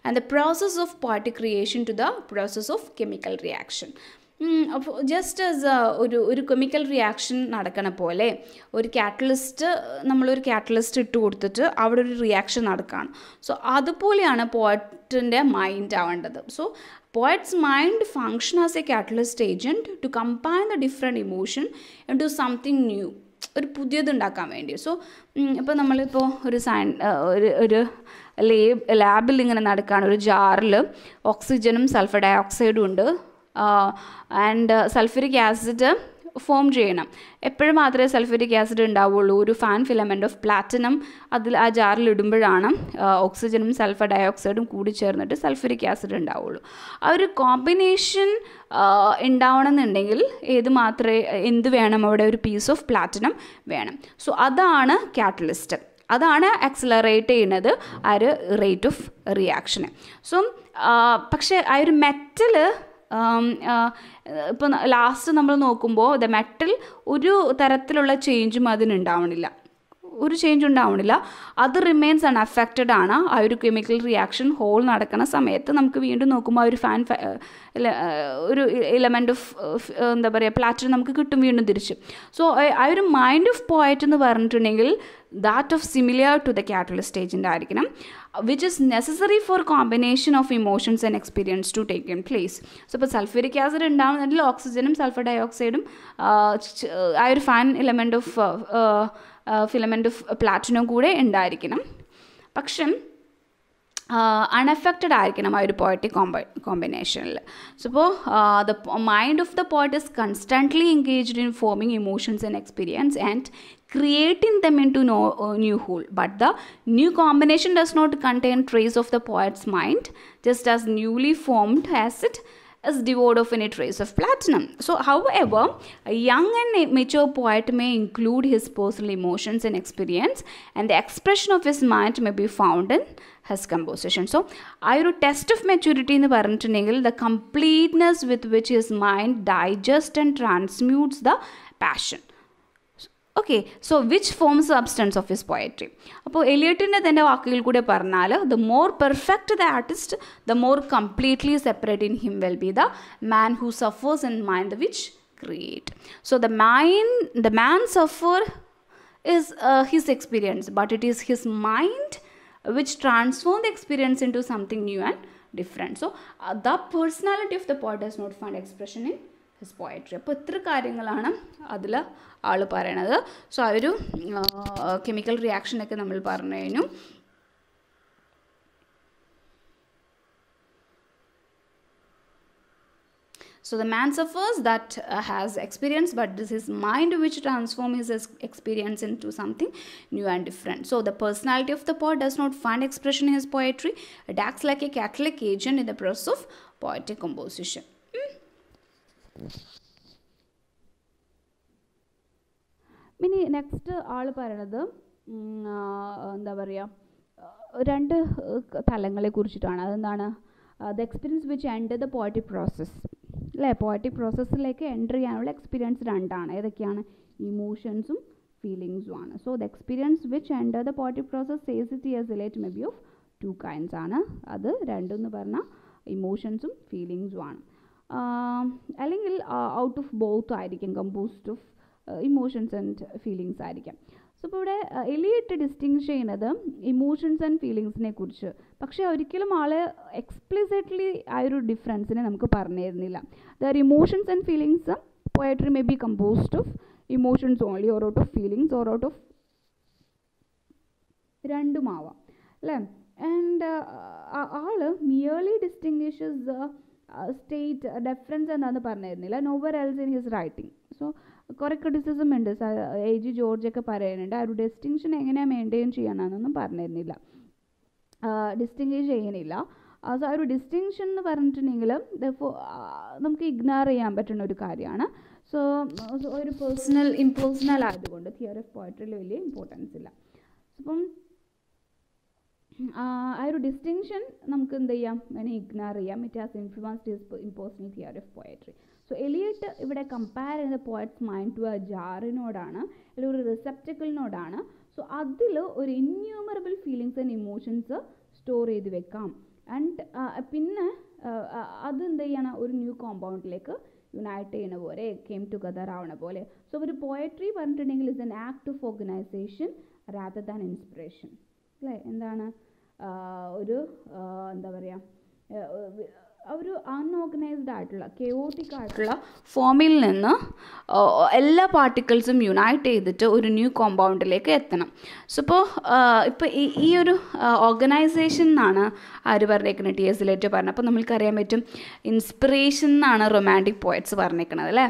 and the process of poetic creation to the process of chemical reaction. അപ്പോൾ ജസ്റ്റ് ആസ് ഒരു കെമിക്കൽ റിയാക്ഷൻ നടക്കണ പോലെ ഒരു കാറ്റലിസ്റ്റ്, നമ്മളൊരു കാറ്റലിസ്റ്റ് ഇട്ട് കൊടുത്തിട്ട് അവിടെ ഒരു റിയാക്ഷൻ നടക്കുകയാണ്. സോ അതുപോലെയാണ് പോയറ്റിൻ്റെ മൈൻഡ് ആവേണ്ടത്. So poet's mind function as a catalyst agent to combine the different emotion into something new, ഒരു പുതിയതുണ്ടാക്കാൻ വേണ്ടി. സോ ഇപ്പോൾ നമ്മളിപ്പോൾ ഒരു ലാബിൽ ഇങ്ങനെ നടക്കുകയാണ്. ഒരു ജാറിൽ ഓക്സിജനും സൾഫർ ഡൈ ഓക്സൈഡും ഉണ്ട്, ആൻഡ് സൾഫ്യൂരിക് ആസിഡ് ഫോം ചെയ്യണം. എപ്പോഴും മാത്രമേ സൾഫ്യൂരിക് ആസിഡ് ഉണ്ടാവുള്ളൂ. ഒരു ഫാൻ ഫിലമെൻ്റ് ഓഫ് പ്ലാറ്റിനം അതിൽ ആ ജാറിൽ ഇടുമ്പോഴാണ് ഓക്സിജനും സൾഫർ ഡൈ ഓക്സൈഡും കൂടി ചേർന്നിട്ട് സൾഫ്യൂരിക് ആസിഡ് ഉണ്ടാവുള്ളൂ. ആ ഒരു കോമ്പിനേഷൻ ഉണ്ടാവണമെന്നുണ്ടെങ്കിൽ എന്ത് വേണം അവിടെ? ഒരു പീസ് ഓഫ് പ്ലാറ്റിനം വേണം. സോ അതാണ് കാറ്റലിസ്റ്റ്, അതാണ് ആക്സിലറേറ്റ് ചെയ്യുന്നത് ആ ഒരു റേറ്റ് ഓഫ് റിയാക്ഷന്. സോ പക്ഷേ ആ ഒരു മെറ്റൽ ഇപ്പോൾ ലാസ്റ്റ് നമ്മൾ നോക്കുമ്പോൾ ദ മെറ്റൽ ഒരു തരത്തിലുള്ള ചേഞ്ചും അതിനുണ്ടാവണില്ല, ഒരു ചേഞ്ച് ഉണ്ടാവണില്ല. അത് റിമെയിൻസ് അൺഅഫക്റ്റഡ് ആണ്. ആ ഒരു കെമിക്കൽ റിയാക്ഷൻ ഹോൾ നടക്കുന്ന സമയത്ത് നമുക്ക് വീണ്ടും നോക്കുമ്പോൾ ആ ഒരു ഒരു എലമെൻറ്റ് ഓഫ് എന്താ പറയുക പ്ലാറ്റിനം നമുക്ക് കിട്ടും വീണ്ടും തിരിച്ച്. സോ ആ ഒരു മൈൻഡ് ഓഫ് പോയറ്റ് എന്ന് പറഞ്ഞിട്ടുണ്ടെങ്കിൽ that of similar to the catalyst agent ആയിരിക്കണം, which is necessary for combination of emotions and experience to take in place. So ഇപ്പോൾ സൾഫ്യൂരിക് ആസിഡ് ഉണ്ടാകുന്നതിൽ ഓക്സിജനും സൾഫർ ഡൈ ഓക്സൈഡും ആ ഒരു fan element of filament of platinum കൂടെ ഉണ്ടായിരിക്കണം. പക്ഷെ അൺഅഫക്റ്റഡ് ആയിരിക്കണം ആ ഒരു പോയറ്റിക് കോമ്പിനേഷനിൽ. സോ ഇപ്പോൾ the mind of the poet is constantly engaged in forming emotions and experience and creating them into new whole, but the new combination does not contain trace of the poet's mind, just as newly formed acid is devoid of any trace of platinum. So however, a young and mature poet may include his personal emotions and experience, and the expression of his mind may be found in his composition. So ആ ഒരു test of maturity എന്ന് പറഞ്ഞിട്ടുണ്ടെങ്കിൽ the completeness with which his mind digests and transmutes the passion. Okay, so which forms substance of his poetry. അപ്പോൾ എലിയട്ടിൻ്റെ തന്നെ വാക്കുകൾ കൂടെ പറഞ്ഞാൽ the more perfect the artist the more completely separate in him will be the man who suffers in mind which create. So the man suffer is his experience, but it is his mind which transforms the experience into something new and different. So the personality of the poet does not find expression in his poetry. അപ്പോൾ ഇത്ര കാര്യങ്ങളാണ് അതിൽ ആൾ പറയണത്. So ആ ഒരു chemical റിയാക്ഷനൊക്കെ നമ്മൾ പറഞ്ഞു കഴിഞ്ഞു. So the man suffers that has experience, but this is mind which transforms his experience into something new and different. So the personality of the poet does not find expression in his poetry. It acts like a catalytic agent in the process of poetic composition. ഇനി next ആൾ പറയണത് എന്താ പറയുക, രണ്ട് തലങ്ങളെ കുറിച്ചിട്ടാണ്. അതെന്താണ്? The experience which enter the poetic process, അല്ലേ? Poetic പ്രോസസ്സിലേക്ക് enter ചെയ്യാനുള്ള experience രണ്ടാണ്. ഏതൊക്കെയാണ്? ഇമോഷൻസും ഫീലിങ്സും ആണ്. So the experience which enter the poetic process says it is relate may be of two kinds ആണ്. അത് രണ്ടെന്ന് പറഞ്ഞാൽ ഇമോഷൻസും ഫീലിങ്സും ആണ്. അല്ലെങ്കിൽ ഔട്ട് ഓഫ് ബോത്ത് ആയിരിക്കും, composed of emotions and feelings ആയിരിക്കാം. സോ ഇപ്പോൾ ഇവിടെ എലിയട്ട് ഡിസ്റ്റിങ്ഷ് ചെയ്യുന്നത് ഇമോഷൻസ് ആൻഡ് ഫീലിങ്സിനെ കുറിച്ച്. പക്ഷേ ഒരിക്കലും ആൾ എക്സ്പ്ലിസിറ്റ്ലി ആ ഒരു ഡിഫറൻസിനെ നമുക്ക് പറഞ്ഞു തരുന്നില്ല. There emotions and feelings poetry may be composed of emotions only or out of feelings or out of രണ്ടുമാവാം, അല്ലേ? ആൻഡ് ആൾ മിയർലി ഡിസ്റ്റിങ്വിഷസ് സ്റ്റേറ്റ് ഡെഫറൻസ് എന്താണെന്ന് പറഞ്ഞിരുന്നില്ല. Nowhere else in his writing. So കുറേ ക്രിറ്റിസിസം ഉണ്ട്. A.G. ജോർജൊക്കെ പറയുന്നുണ്ട് ആ ഒരു ഡിസ്റ്റിങ്ഷൻ എങ്ങനെയാണ് മെയിൻറ്റെയിൻ ചെയ്യണമെന്നൊന്നും പറഞ്ഞിരുന്നില്ല, ഡിസ്റ്റിങ്ഷ് ചെയ്യണില്ല. സോ ആ ഒരു ഡിസ്റ്റിങ്ഷൻ എന്ന് പറഞ്ഞിട്ടുണ്ടെങ്കിൽ നമുക്ക് ഇഗ്നോർ ചെയ്യാൻ പറ്റുന്ന ഒരു കാര്യമാണ്. സോ ഒരു ഇംപേഴ്സണൽ ആയതുകൊണ്ട് തിയറി ഓഫ് പോയട്രിയിൽ വലിയ ഇമ്പോർട്ടൻസ് ഇല്ല. അപ്പം ആ ഒരു ഡിസ്റ്റിങ്ഷൻ നമുക്ക് എന്ത് ചെയ്യാം, വേണമെങ്കിൽ ഇഗ്നോർ ചെയ്യാം. It has influenced his impersonal theory of poetry. So Eliot ഇവിടെ കമ്പയർ ചെയ്യുന്ന പോയറ്റ്സ് മൈൻഡ് ടു എ ജാറിനോടാണ്, അല്ലെങ്കിൽ ഒരു റിസെപ്റ്റക്കിളിനോടാണ്. സോ അതിൽ ഒരു innumerable feelings and emotions store ചെയ്ത് വെക്കാം. ആൻഡ് പിന്നെ അത് എന്ത് ചെയ്യണം, ഒരു ന്യൂ കോമ്പൗണ്ടിലേക്ക് യുണൈറ്റ് ചെയ്യുന്ന പോലെ, കെയിം ടുഗദർ ആവണ പോലെ. സോ ഒരു പോയട്രി പറഞ്ഞിട്ടുണ്ടെങ്കിൽ is an act of organisation rather than inspiration. അല്ലേ? എന്താണ് ഒരു എന്താ പറയുക, ഒരു അൺഓർഗനൈസ്ഡ് ആയിട്ടുള്ള കെയോട്ടിക് ആയിട്ടുള്ള ഫോമിൽ നിന്ന് എല്ലാ പാർട്ടിക്കിൾസും യുണൈറ്റ് ചെയ്തിട്ട് ഒരു ന്യൂ കോമ്പൗണ്ടിലേക്ക് എത്തണം. സോ ഇപ്പോൾ ഈ ഒരു ഓർഗനൈസേഷൻ എന്നാണ് ആര് പറഞ്ഞേക്കുന്നത്, ടി എസ് എലിയറ്റ് പറഞ്ഞത്. അപ്പോൾ നമ്മൾക്കറിയാൻ പറ്റും ഇൻസ്പിറേഷൻ എന്നാണ് റൊമാൻറ്റിക് പോയറ്റ്സ് പറഞ്ഞേക്കുന്നത് അല്ലേ.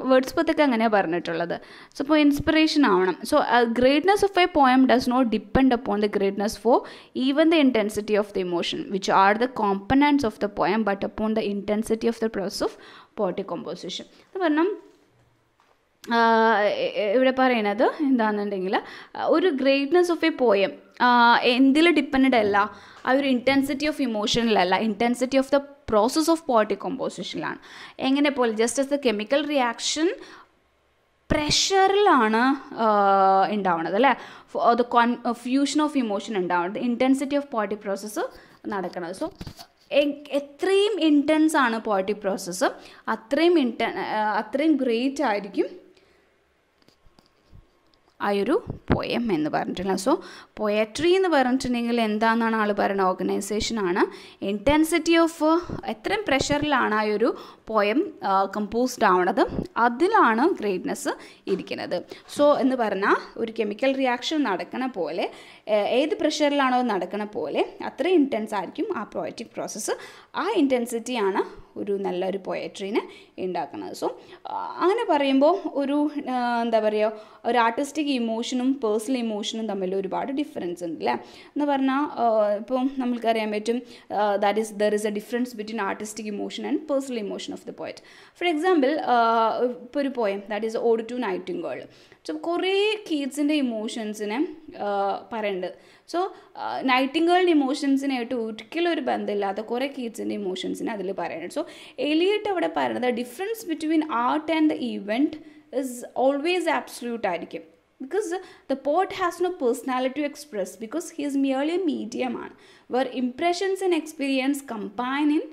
വേർഡ്സ്വർത്ത് അങ്ങനെയാണ് പറഞ്ഞിട്ടുള്ളത്. സോ ഇപ്പോൾ ഇൻസ്പിറേഷൻ ആവണം. So greatness of a poem does not depend upon the greatness for even the intensity of the emotion which are the components of the poem but upon the intensity of the process of poetic composition. എന്ന് പറഞ്ഞാൽ ഇവിടെ പറയുന്നത് എന്താണെന്നുണ്ടെങ്കിൽ ഒരു greatness of a poem എന്തിൽ depend അല്ല, ആ ഒരു ഇൻറ്റൻസിറ്റി ഓഫ് ഇമോഷനിലല്ല, intensity of the process of poetic കോമ്പോസിഷനിലാണ്. എങ്ങനെ പോലെ just as the chemical reaction പ്രഷറിലാണ് ഉണ്ടാവുന്നത് അല്ലേ, ദ ഫ്യൂഷൻ ഓഫ് ഇമോഷൻ ഉണ്ടാവുന്നത്, ഇൻറ്റൻസിറ്റി ഓഫ് പോയറ്റിക് പ്രോസസ്സ് നടക്കുന്നത്. സോ എത്രയും ഇൻറ്റൻസ് ആണ് പോയറ്റിക് പ്രോസസ്സ് അത്രയും ഗ്രേറ്റ് ആയിരിക്കും ആ ഒരു പോയം എന്ന് പറഞ്ഞിട്ടുള്ളത്. സോ പോയട്രി എന്ന് പറഞ്ഞിട്ടുണ്ടെങ്കിൽ എന്താണെന്നാണ് ആൾ പറയുന്നത്, ഓർഗനൈസേഷനാണ്. ഇൻറ്റൻസിറ്റി ഓഫ് എത്രയും പ്രഷറിലാണ് ആ ഒരു പോയം കമ്പോസ്ഡ് ആവണത്, അതിലാണ് ഗ്രേറ്റ്നെസ് ഇരിക്കുന്നത്. സോ എന്ന് പറഞ്ഞാൽ ഒരു കെമിക്കൽ റിയാക്ഷൻ നടക്കണ പോലെ, ഏത് പ്രഷറിലാണോ നടക്കണ പോലെ അത്രയും ഇൻറ്റൻസ് ആയിരിക്കും ആ പോയറ്റിക് പ്രോസസ്സ്. ആ ഇൻറ്റൻസിറ്റിയാണ് ഒരു നല്ലൊരു പോയട്രീനെ ഉണ്ടാക്കുന്നത്. സോ അങ്ങനെ പറയുമ്പോൾ ഒരു എന്താ പറയുക, ഒരു ആർട്ടിസ്റ്റിക് ഇമോഷനും പേഴ്സണൽ ഇമോഷനും തമ്മിൽ ഒരുപാട് ഡിഫറൻസ് ഉണ്ട് അല്ലേ. എന്ന് പറഞ്ഞാൽ ഇപ്പോൾ നമുക്കറിയാൻ പറ്റും there is a difference between artistic emotion and personal emotion of the poet. For example ഇപ്പോൾ ഒരു poem that is ode to nightingale. So കുറേ കീറ്റ്സിൻ്റെ ഇമോഷൻസിനെ പറയുന്നുണ്ട്. സോ നൈറ്റിംഗേളിൻ്റെ ഇമോഷൻസിനായിട്ട് ഒരിക്കലും ഒരു ബന്ധമില്ലാത്ത കുറേ കീറ്റ്സിൻ്റെ ഇമോഷൻസിനെ അതിൽ പറയുന്നുണ്ട്. സോ എലിയട്ട് അവിടെ പറയുന്നത് difference between art and the event is always absolute ആയിരിക്കും. because the poet has no personality to express, because he is merely a medium where impressions and experience combine in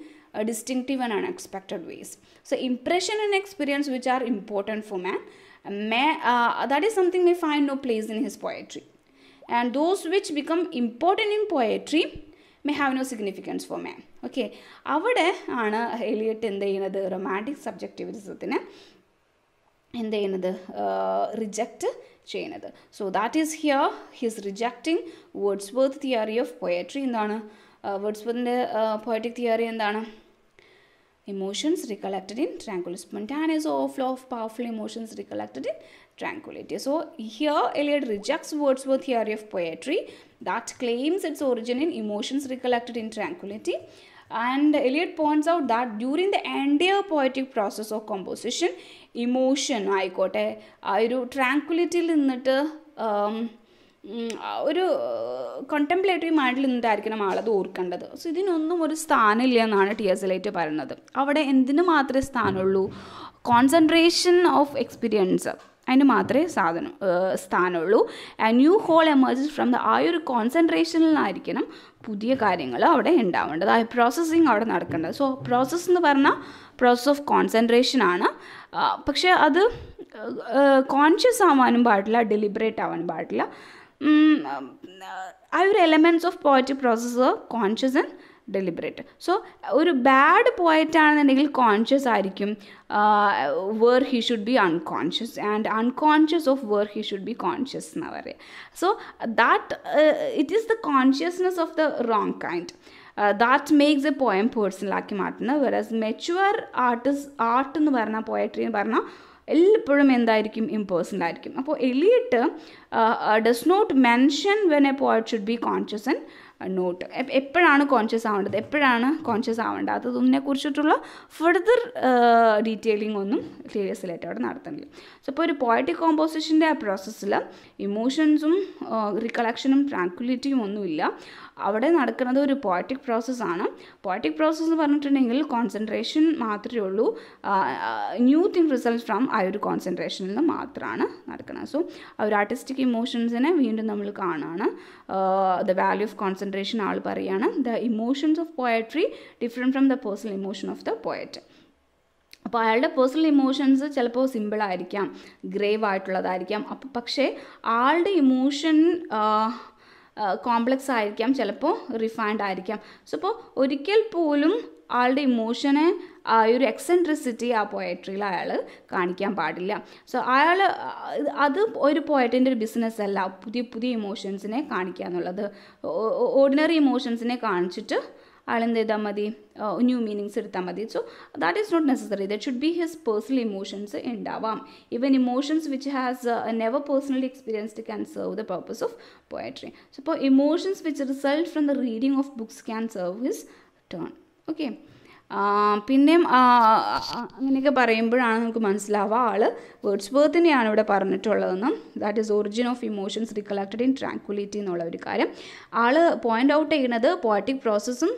distinctive and unexpected ways. So impression and experience which are important for man, that is something may find no place in his poetry, and those which become important in poetry may have no significance for man. Okay, avade aanu Eliot എന്ത് ചെയ്യുന്നത്, romantic സബ്ജക്റ്റിവിസത്തിനെ എന്ത് ചെയ്യുന്നത്, reject ചെയ്യുന്നത്. So that is here his rejecting Wordsworth theory of poetry. എന്താണ് വേർഡ്സ്വർത്തിൻ്റെ poetic theory? എന്താണ്? emotions recollected in tranquility, spontaneous overflow of powerful emotions recollected in tranquility. So here Eliot rejects Wordsworth's theory of poetry that claims its origin in emotions recollected in tranquility, and Eliot points out that during the entire poetic process of composition, emotion ആയിക്കോട്ടെ ആ ഒരു ട്രാങ്ക്വിലിറ്റിയിൽ നിന്നിട്ട് ഒരു കോണ്ടംപ്ലേറ്ററി മൈൻഡിൽ നിന്നിട്ടായിരിക്കണം ആളത് ഓർക്കേണ്ടത്. So ഇതിനൊന്നും ഒരു സ്ഥാനമില്ല എന്നാണ് ടി എസ് എലിയറ്റ് പറയുന്നത്. അവിടെ എന്തിനു മാത്രമേ സ്ഥാനമുള്ളൂ? കോൺസെൻട്രേഷൻ ഓഫ് എക്സ്പീരിയൻസ്, അതിന് മാത്രമേ സ്ഥാനമുള്ളൂ. And new whole emerges from the ആ ഒരു കോൺസെൻട്രേഷനിൽ നിന്നായിരിക്കണം പുതിയ കാര്യങ്ങൾ അവിടെ ഉണ്ടാവേണ്ടത്, ആ പ്രോസസ്സിങ് അവിടെ നടക്കേണ്ടത്. സോ പ്രോസസ്സ് എന്ന് പറഞ്ഞാൽ പ്രോസസ് ഓഫ് കോൺസെൻട്രേഷൻ ആണ്. പക്ഷേ അത് കോൺഷ്യസ് ആവാനും പാടില്ല, ഡെലിബറേറ്റ് ആവാനും പാടില്ല. ആ ഒരു elements of poetic process conscious and deliberate. So ഒരു ബാഡ് പോയറ്റ് ആണെന്നുണ്ടെങ്കിൽ കോൺഷ്യസ് ആയിരിക്കും where he should be unconscious, and unconscious of where he should be conscious എന്നാണ് പറയുക. So that it is the consciousness of the wrong kind that makes a poem പേഴ്സണലാക്കി മാറ്റുന്നത്. Whereas mature art എന്ന് പറഞ്ഞാൽ, poetry എന്ന് പറഞ്ഞാൽ എപ്പോഴും എന്തായിരിക്കും? ഇംപേഴ്സണൽ ആയിരിക്കും. അപ്പോൾ Eliot does not mention when a poet should be conscious and not. എപ്പോഴാണ് കോൺഷ്യസ് ആവേണ്ടത്, എപ്പോഴാണ് കോൺഷ്യസ് ആവേണ്ടാത്തതിനെ കുറിച്ചിട്ടുള്ള ഫർദർ ഡീറ്റെയിലിംഗ് ഒന്നും ടി എസ് എലിയറ്റ് അവിടെ നടത്തുന്നില്ല. സോ ഇപ്പോൾ ഒരു പോയറ്റിക് കോമ്പോസിഷൻ്റെ ആ പ്രോസസ്സിൽ ഇമോഷൻസും റികളക്ഷനും ട്രാങ്ക്വിലിറ്റിയും ഒന്നുമില്ല. അവിടെ നടക്കുന്നത് ഒരു പോയറ്റിക് പ്രോസസ്സാണ്. പോയറ്റിക് പ്രോസസ്സ് എന്ന് പറഞ്ഞിട്ടുണ്ടെങ്കിൽ കോൺസെൻട്രേഷൻ മാത്രമേ ഉള്ളൂ. ന്യൂ തിങ് റിസൾട്ട് ഫ്രം ആ ഒരു കോൺസെൻട്രേഷനിൽ നിന്ന് മാത്രമാണ് നടക്കുന്നത്. സോ ആ ഒരു ആർട്ടിസ്റ്റിക് ഇമോഷൻസിനെ വീണ്ടും നമ്മൾ കാണുകയാണ്. ദ വാല്യൂ ഓഫ് കോൺസെൻട്രേഷൻ ആൾ പറയുകയാണ്. The emotions of poetry different from the personal emotion of the poet. അപ്പോൾ അയാളുടെ പേഴ്സണൽ ഇമോഷൻസ് ചിലപ്പോൾ സിമ്പിളായിരിക്കാം, ഗ്രേവ് ആയിട്ടുള്ളതായിരിക്കാം. അപ്പോൾ പക്ഷേ ആളുടെ ഇമോഷൻ കോംപ്ലക്സ് ആയിരിക്കാം, ചിലപ്പോൾ റിഫൈൻഡ് ആയിരിക്കാം. സോ അപ്പോൾ ഒരിക്കൽ പോലും ആളുടെ ഇമോഷനെ ഒരു എക്സെൻട്രിസിറ്റി ആ പോയട്രിയിൽ അയാൾ കാണിക്കാൻ പാടില്ല. സോ അയാൾ അത് ഒരു പോയറ്റിൻ്റെ ഒരു ബിസിനസ് അല്ല, പുതിയ പുതിയ ഇമോഷൻസിനെ കാണിക്കുക എന്നുള്ളത്. ഓർഡിനറി ഇമോഷൻസിനെ കാണിച്ചിട്ട് ആളെന്ത് ചെയ്താൽ മതി, ന്യൂ മീനിങ്സ് എടുത്താൽ മതി. So that is not necessary. That should be his personal emotions ഉണ്ടാവാം. Even emotions which has never personally experienced can serve the purpose of poetry. So ഇപ്പോൾ emotions which result from the reading of books can serve his turn. Okay, പിന്നെയും അങ്ങനെയൊക്കെ പറയുമ്പോഴാണ് നമുക്ക് മനസ്സിലാവുക ആൾ വേർഡ്സ്വർത്തിനെയാണ് ഇവിടെ പറഞ്ഞിട്ടുള്ളതെന്നും. That is origin of emotions recollected in tranquillity എന്നുള്ള ഒരു കാര്യം ആൾ പോയിൻ്റ് ഔട്ട് ചെയ്യുന്നത് പോയറ്റിക് പ്രോസസ്സും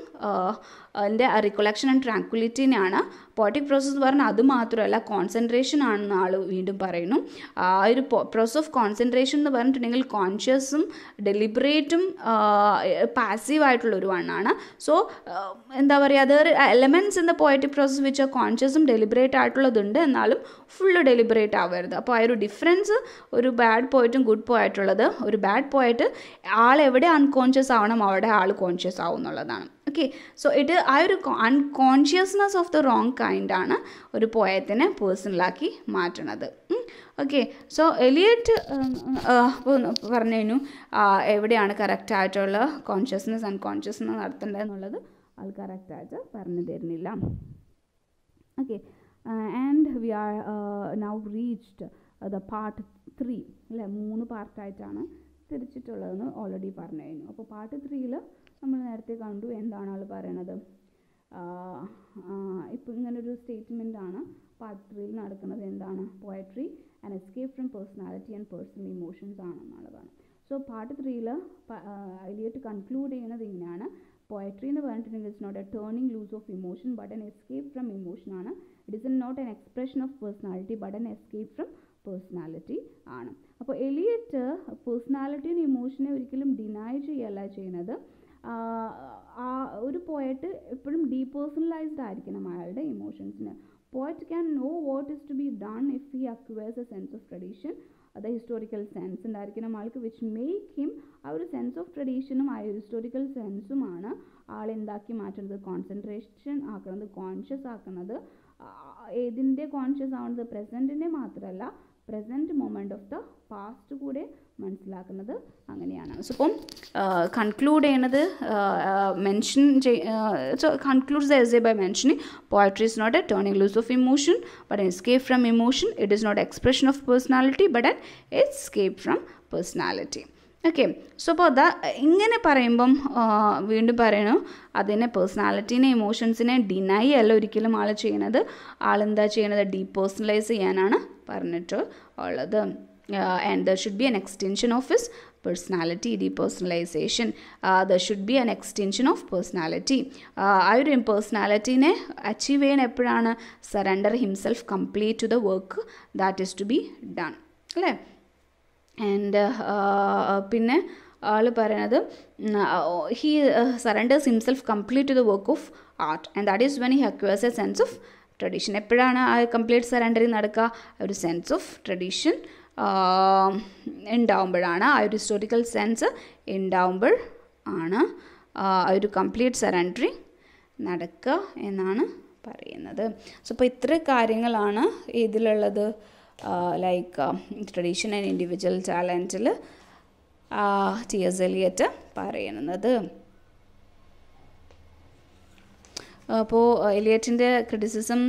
അതിൻ്റെ റിക്കൊളക്ഷൻ ആൻഡ് ട്രാങ്ക്വിലിറ്റിനെയാണ്. പോയറ്റിക് പ്രോസസ്സ് എന്ന് പറഞ്ഞാൽ അത് മാത്രമല്ല, കോൺസെൻട്രേഷൻ ആണെന്ന് ആൾ വീണ്ടും പറയുന്നു. ആ ഒരു പ്രോസസ് ഓഫ് കോൺസെൻട്രേഷൻ എന്ന് പറഞ്ഞിട്ടുണ്ടെങ്കിൽ കോൺഷ്യസും ഡെലിബറേറ്റും പാസീവായിട്ടുള്ളൊരു വണ്ണാണ്. സോ എന്താ പറയുക, other elements in the poetic process which കോൺഷ്യസും ഡെലിബറേറ്റ് ആയിട്ടുള്ളതുണ്ട്, എന്നാലും ഫുള്ള് ഡെലിബറേറ്റ് ആവരുത്. അപ്പോൾ ആ ഒരു ഡിഫറൻസ് ഒരു ബാഡ് പോയറ്റും ഗുഡ് പോയറ്റുള്ളത്. ഒരു ബാഡ് പോയറ്റ് ആളെവിടെ അൺകോൺഷ്യസ് ആവണം അവിടെ ആൾ കോൺഷ്യസ് ആവും എന്നുള്ളതാണ്. ഓക്കെ, സോ ആ ഒരു അൺകോൺഷ്യസ്നെസ് ഓഫ് ദ റോങ് കൈൻഡാണ് ഒരു പോയത്തിനെ പേഴ്സണലാക്കി മാറ്റണത്. ഓക്കെ, സോ എലിയറ്റ് പറഞ്ഞു എവിടെയാണ് കറക്റ്റായിട്ടുള്ള കോൺഷ്യസ്നെസ് അൺകോൺഷ്യസ്നെസ് നടത്തേണ്ടതെന്നുള്ളത് അത് കറക്റ്റായിട്ട് പറഞ്ഞു തരുന്നില്ല. Okay, and we are now reached the part 3 അല്ലേ. 3 പാർട്ടായിട്ടാണ് തിരിച്ചിട്ടുള്ളതെന്ന് ഓൾറെഡി പറഞ്ഞു കഴിഞ്ഞു. അപ്പോൾ പാർട്ട് 3ൽ നമ്മൾ നേരത്തെ കണ്ടു എന്താണ് ആൾ പറയണത്. ഇപ്പോൾ ഇങ്ങനൊരു സ്റ്റേറ്റ്മെൻറ്റാണ് പാർട്ട് 3ൽ നടക്കുന്നത്. എന്താണ് poetry and escape from personality and personal emotions ആണെന്നുള്ളതാണ്. സോ പാർട്ട് 3ൽ എലിയറ്റ് കൺക്ലൂഡ് ചെയ്യുന്നത് ഇങ്ങനെയാണ്. പോയട്രി എന്ന് പറഞ്ഞിട്ടുണ്ടെങ്കിൽ it's not a turning loose of emotion but an escape from emotion ആണ്. It is not an expression of personality but an escape from personality ആണ്. അപ്പോൾ Eliot പേഴ്സണാലിറ്റിയും ഇമോഷനെ ഒരിക്കലും ഡിനൈ ചെയ്യല്ല ചെയ്യുന്നത്. ഒരു പോയറ്റ് എപ്പോഴും ഡീപേഴ്സണലൈസ്ഡ് ആയിരിക്കണം അയാളുടെ ഇമോഷൻസിന്. Poet can know what is to be done if he acquires a sense of tradition. അത് ഹിസ്റ്റോറിക്കൽ സെൻസ് ഉണ്ടായിരിക്കണം ആൾക്ക്, വിച്ച് മേക്ക് ഹിം ആ ഒരു സെൻസ് ഓഫ് ട്രഡീഷനും ആ ഹിസ്റ്റോറിക്കൽ സെൻസുമാണ് ആളെന്താക്കി മാറ്റുന്നത്, കോൺസെൻട്രേഷൻ ആക്കുന്നത്, കോൺഷ്യസ് ആക്കുന്നത്. ഏതിൻ്റെ കോൺഷ്യസ് ആവുന്നത്, പ്രസൻറ്റിൻ്റെ മാത്രമല്ല present moment of the past കൂടെ മനസ്സിലാക്കുന്നത് അങ്ങനെയാണ്. സോ ഇപ്പം കൺക്ലൂഡ് ചെയ്യണത് concludes the essay by mentioning poetry is not a turning loose of emotion but an escape from emotion. It is not expression of personality but an escape from personality. Okay, so അപ്പോൾ ഇങ്ങനെ പറയുമ്പം വീണ്ടും പറയണു അതിനെ പേഴ്സണാലിറ്റീനെ ഇമോഷൻസിനെ deny അല്ല ഒരിക്കലും ആൾ ചെയ്യണത്. ആളെന്താ ചെയ്യണത്, ഡീപേഴ്സണലൈസ് ചെയ്യാനാണ് പറഞ്ഞിട്ട് ഉള്ളത്. And there should be an extension of his personality, depersonalization. There should be an extension of personality. ആ ഒരു പേഴ്സണാലിറ്റീനെ അച്ചീവ് ചെയ്യാൻ എപ്പോഴാണ്, surrender himself complete to the work that is to be done അല്ലേ. ആൻഡ് പിന്നെ ആൾ പറയണത് he surrenders himself complete to the work of art and that is when he acquires a sense of tradition. എപ്പോഴാണ് ആ complete surrendering നടക്കുക, ഒരു sense of tradition ഉണ്ടാവുമ്പോഴാണ്, ആ ഒരു ഹിസ്റ്റോറിക്കൽ സെൻസ് ഉണ്ടാവുമ്പോൾ ആണ് ആ ഒരു കംപ്ലീറ്റ് സറണ്ടറിങ് നടക്കുക എന്നാണ് പറയുന്നത്. സോ അപ്പോൾ ഇത്ര കാര്യങ്ങളാണ് ഇതിലുള്ളത്. ലൈക്ക് ട്രഡീഷൻ ആൻഡ് ഇൻഡിവിജ്വൽ ടാലൻറ്റിൽ ടി.എസ്. എലിയറ്റ് പറയുന്നത്. അപ്പോൾ എലിയറ്റിൻ്റെ ക്രിറ്റിസിസം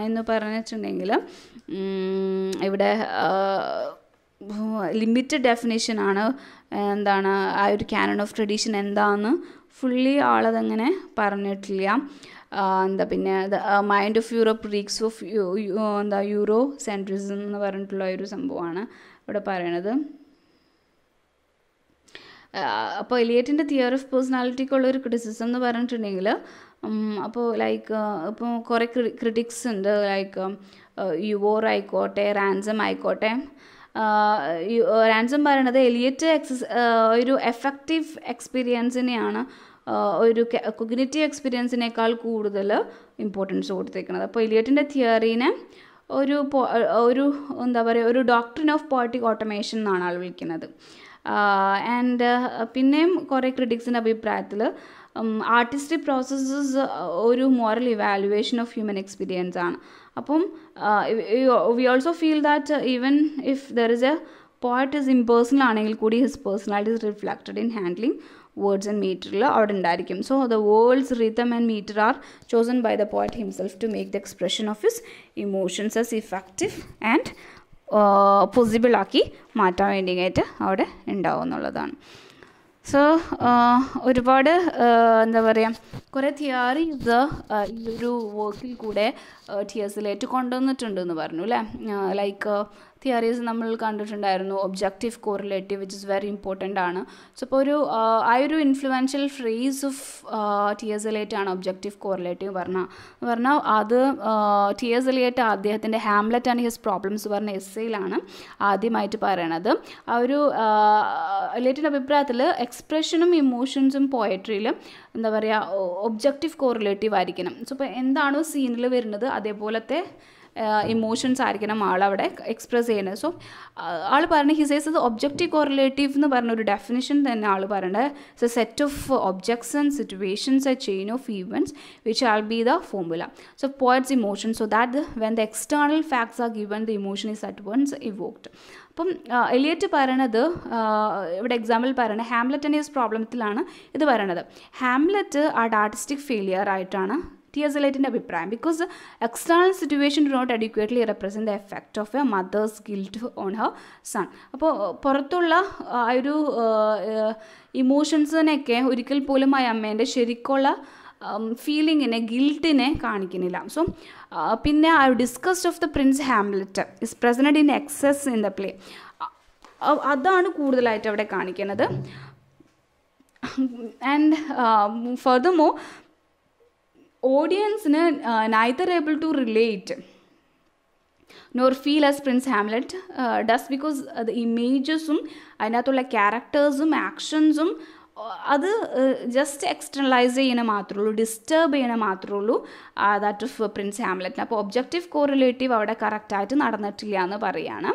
എന്ന് പറഞ്ഞിട്ടുണ്ടെങ്കിൽ ഇവിടെ ലിമിറ്റഡ് ഡെഫിനേഷനാണ്. എന്താണ് ആ ഒരു കാനൺ ഓഫ് ട്രഡീഷൻ എന്താണെന്ന് ഫുള്ളി ആളതങ്ങനെ പറഞ്ഞിട്ടില്ല. എന്താ പിന്നെ mind of Europe reeks of Eurocentrism എന്ന് പറഞ്ഞിട്ടുള്ള ഒരു സംഭവമാണ് ഇവിടെ പറയണത്. അപ്പോൾ എലിയറ്റിൻ്റെ തിയറി ഓഫ് പേഴ്സണാലിറ്റിക്കുള്ളൊരു ക്രിറ്റിസിസം എന്ന് പറഞ്ഞിട്ടുണ്ടെങ്കിൽ അപ്പോൾ ലൈക്ക് ഇപ്പോൾ കുറേ ക്രിറ്റിക്സ് ഉണ്ട്. ലൈക്ക് യുവോർ ആയിക്കോട്ടെ, റാൻസം ആയിക്കോട്ടെ. റാൻസം പറയണത് എലിയറ്റ് ഒരു എഫക്റ്റീവ് എക്സ്പീരിയൻസിനെയാണ് ഒരു കൊഗ്നിറ്റീവ് എക്സ്പീരിയൻസിനേക്കാൾ കൂടുതൽ ഇമ്പോർട്ടൻസ് കൊടുത്തേക്കുന്നത്. അപ്പോൾ എലിയറ്റിൻ്റെ തിയറീനെ ഒരു എന്താ പറയുക, ഒരു ഡോക്ട്രിൻ ഓഫ് പോയറ്റിക് ഓട്ടോമേഷൻ എന്നാണ് ആൾ വിളിക്കുന്നത്. ആൻഡ് പിന്നെയും കുറേ ക്രിറ്റിക്സിൻ്റെ അഭിപ്രായത്തിൽ ആർട്ടിസ്റ്റിക് പ്രോസസ്സസ് ഒരു moral evaluation of human experience ആണ്. അപ്പം we also feel that even if there is a poet is impersonal ആണെങ്കിൽ കൂടി his personality is reflected in handling words and മീറ്ററിൽ അവിടെ ഉണ്ടായിരിക്കും. So the words rhythm and metre are chosen by the poet himself to make the expression of his emotions as effective and possible ആക്കി മാറ്റാൻ വേണ്ടിയിട്ട് അവിടെ ഉണ്ടാവും എന്നുള്ളതാണ്. So ഒരുപാട് എന്താ പറയുക, കുറേ തിയറീസ് ഈ ഒരു വർക്കിൽ കൂടെ ടി.എസ്. എലിയറ്റ് കൊണ്ടുവന്നിട്ടുണ്ടെന്ന് പറഞ്ഞു അല്ലേ. ലൈക്ക് തിയറീസ് നമ്മൾ കണ്ടിട്ടുണ്ടായിരുന്നു. Objective correlative which is very important ആണ്. സോ ഇപ്പോൾ ആ ഒരു influential phrase of T S. Eliot ആണ് ഒബ്ജക്റ്റീവ് കോറിലേറ്റീവ് പറഞ്ഞാൽ അത് ടി.എസ്. എലിയറ്റ് അദ്ദേഹത്തിൻ്റെ ഹാംലെറ്റ് ആൻഡ് ഹിസ് പ്രോബ്ലംസ് പറഞ്ഞ എസ്സേയിലാണ് ആദ്യമായിട്ട് പറയണത്. ആ ഒരു എലിയറ്റിൻ്റെ അഭിപ്രായത്തിൽ എക്സ്പ്രഷനും ഇമോഷൻസും പോയട്രിയിൽ എന്താ പറയുക ഒബ്ജക്റ്റീവ് കോറിലേറ്റീവ് ആയിരിക്കണം. സോ ഇപ്പോൾ എന്താണോ സീനിൽ വരുന്നത് അതേപോലത്തെ ഇമോഷൻസ് ആയിരിക്കണം ആളവിടെ എക്സ്പ്രസ് ചെയ്യുന്നത്. സോ ആൾ പറഞ്ഞ ഹിസേസ് അത് ഒബ്ജക്റ്റീവ് കോറിലേറ്റീവ് എന്ന് പറഞ്ഞൊരു ഡെഫിനിഷൻ തന്നെ ആൾ പറയേണ്ടത് it's a set of objects and situations, a chain of events which ആൾ be the formula. So poets emotion so that when the external facts are given the emotion is at once evoked. അപ്പം Eliot പറയണത് ഇവിടെ example പറയണത് Hamlet and his പ്രോബ്ലത്തിലാണ് ഇത് പറയണത്. Hamlet artistic failure ആയിട്ടാണ് T S. എലിയറ്റിൻ്റെ അഭിപ്രായം. Because external situation do not adequately represent the effect of a mother's guilt on her son. അപ്പോൾ പുറത്തുള്ള ആ ഒരു ഇമോഷൻസിനെയൊക്കെ ഒരിക്കൽ പോലും ആ അമ്മേൻ്റെ ശരിക്കുള്ള ഫീലിങ്ങിനെ ഗിൽട്ടിനെ കാണിക്കുന്നില്ല. സോ പിന്നെ I discussed of the prince Hamlet is present in excess in the play. അതാണ് കൂടുതലായിട്ട് അവിടെ കാണിക്കുന്നത്. ആൻഡ് ഫർദർമോർ ഓഡിയൻസിന് neither able to relate nor feel as Prince Hamlet does because the imagesum അതിനകത്തുള്ള ക്യാരക്ടേഴ്സും ആക്ഷൻസും അത് ജസ്റ്റ് എക്സ്റ്റേണലൈസ് ചെയ്യണ മാത്രമേ ഉള്ളൂ, ഡിസ്റ്റർബ് ചെയ്യണ മാത്രമേ ഉള്ളൂ ദാറ്റ് ഓഫ് പ്രിൻസ് ഹാംലെറ്റിന്. അപ്പോൾ ഒബ്ജക്റ്റീവ് കോറിലേറ്റീവ് അവിടെ കറക്റ്റായിട്ട് നടന്നിട്ടില്ല എന്ന് പറയുകയാണ്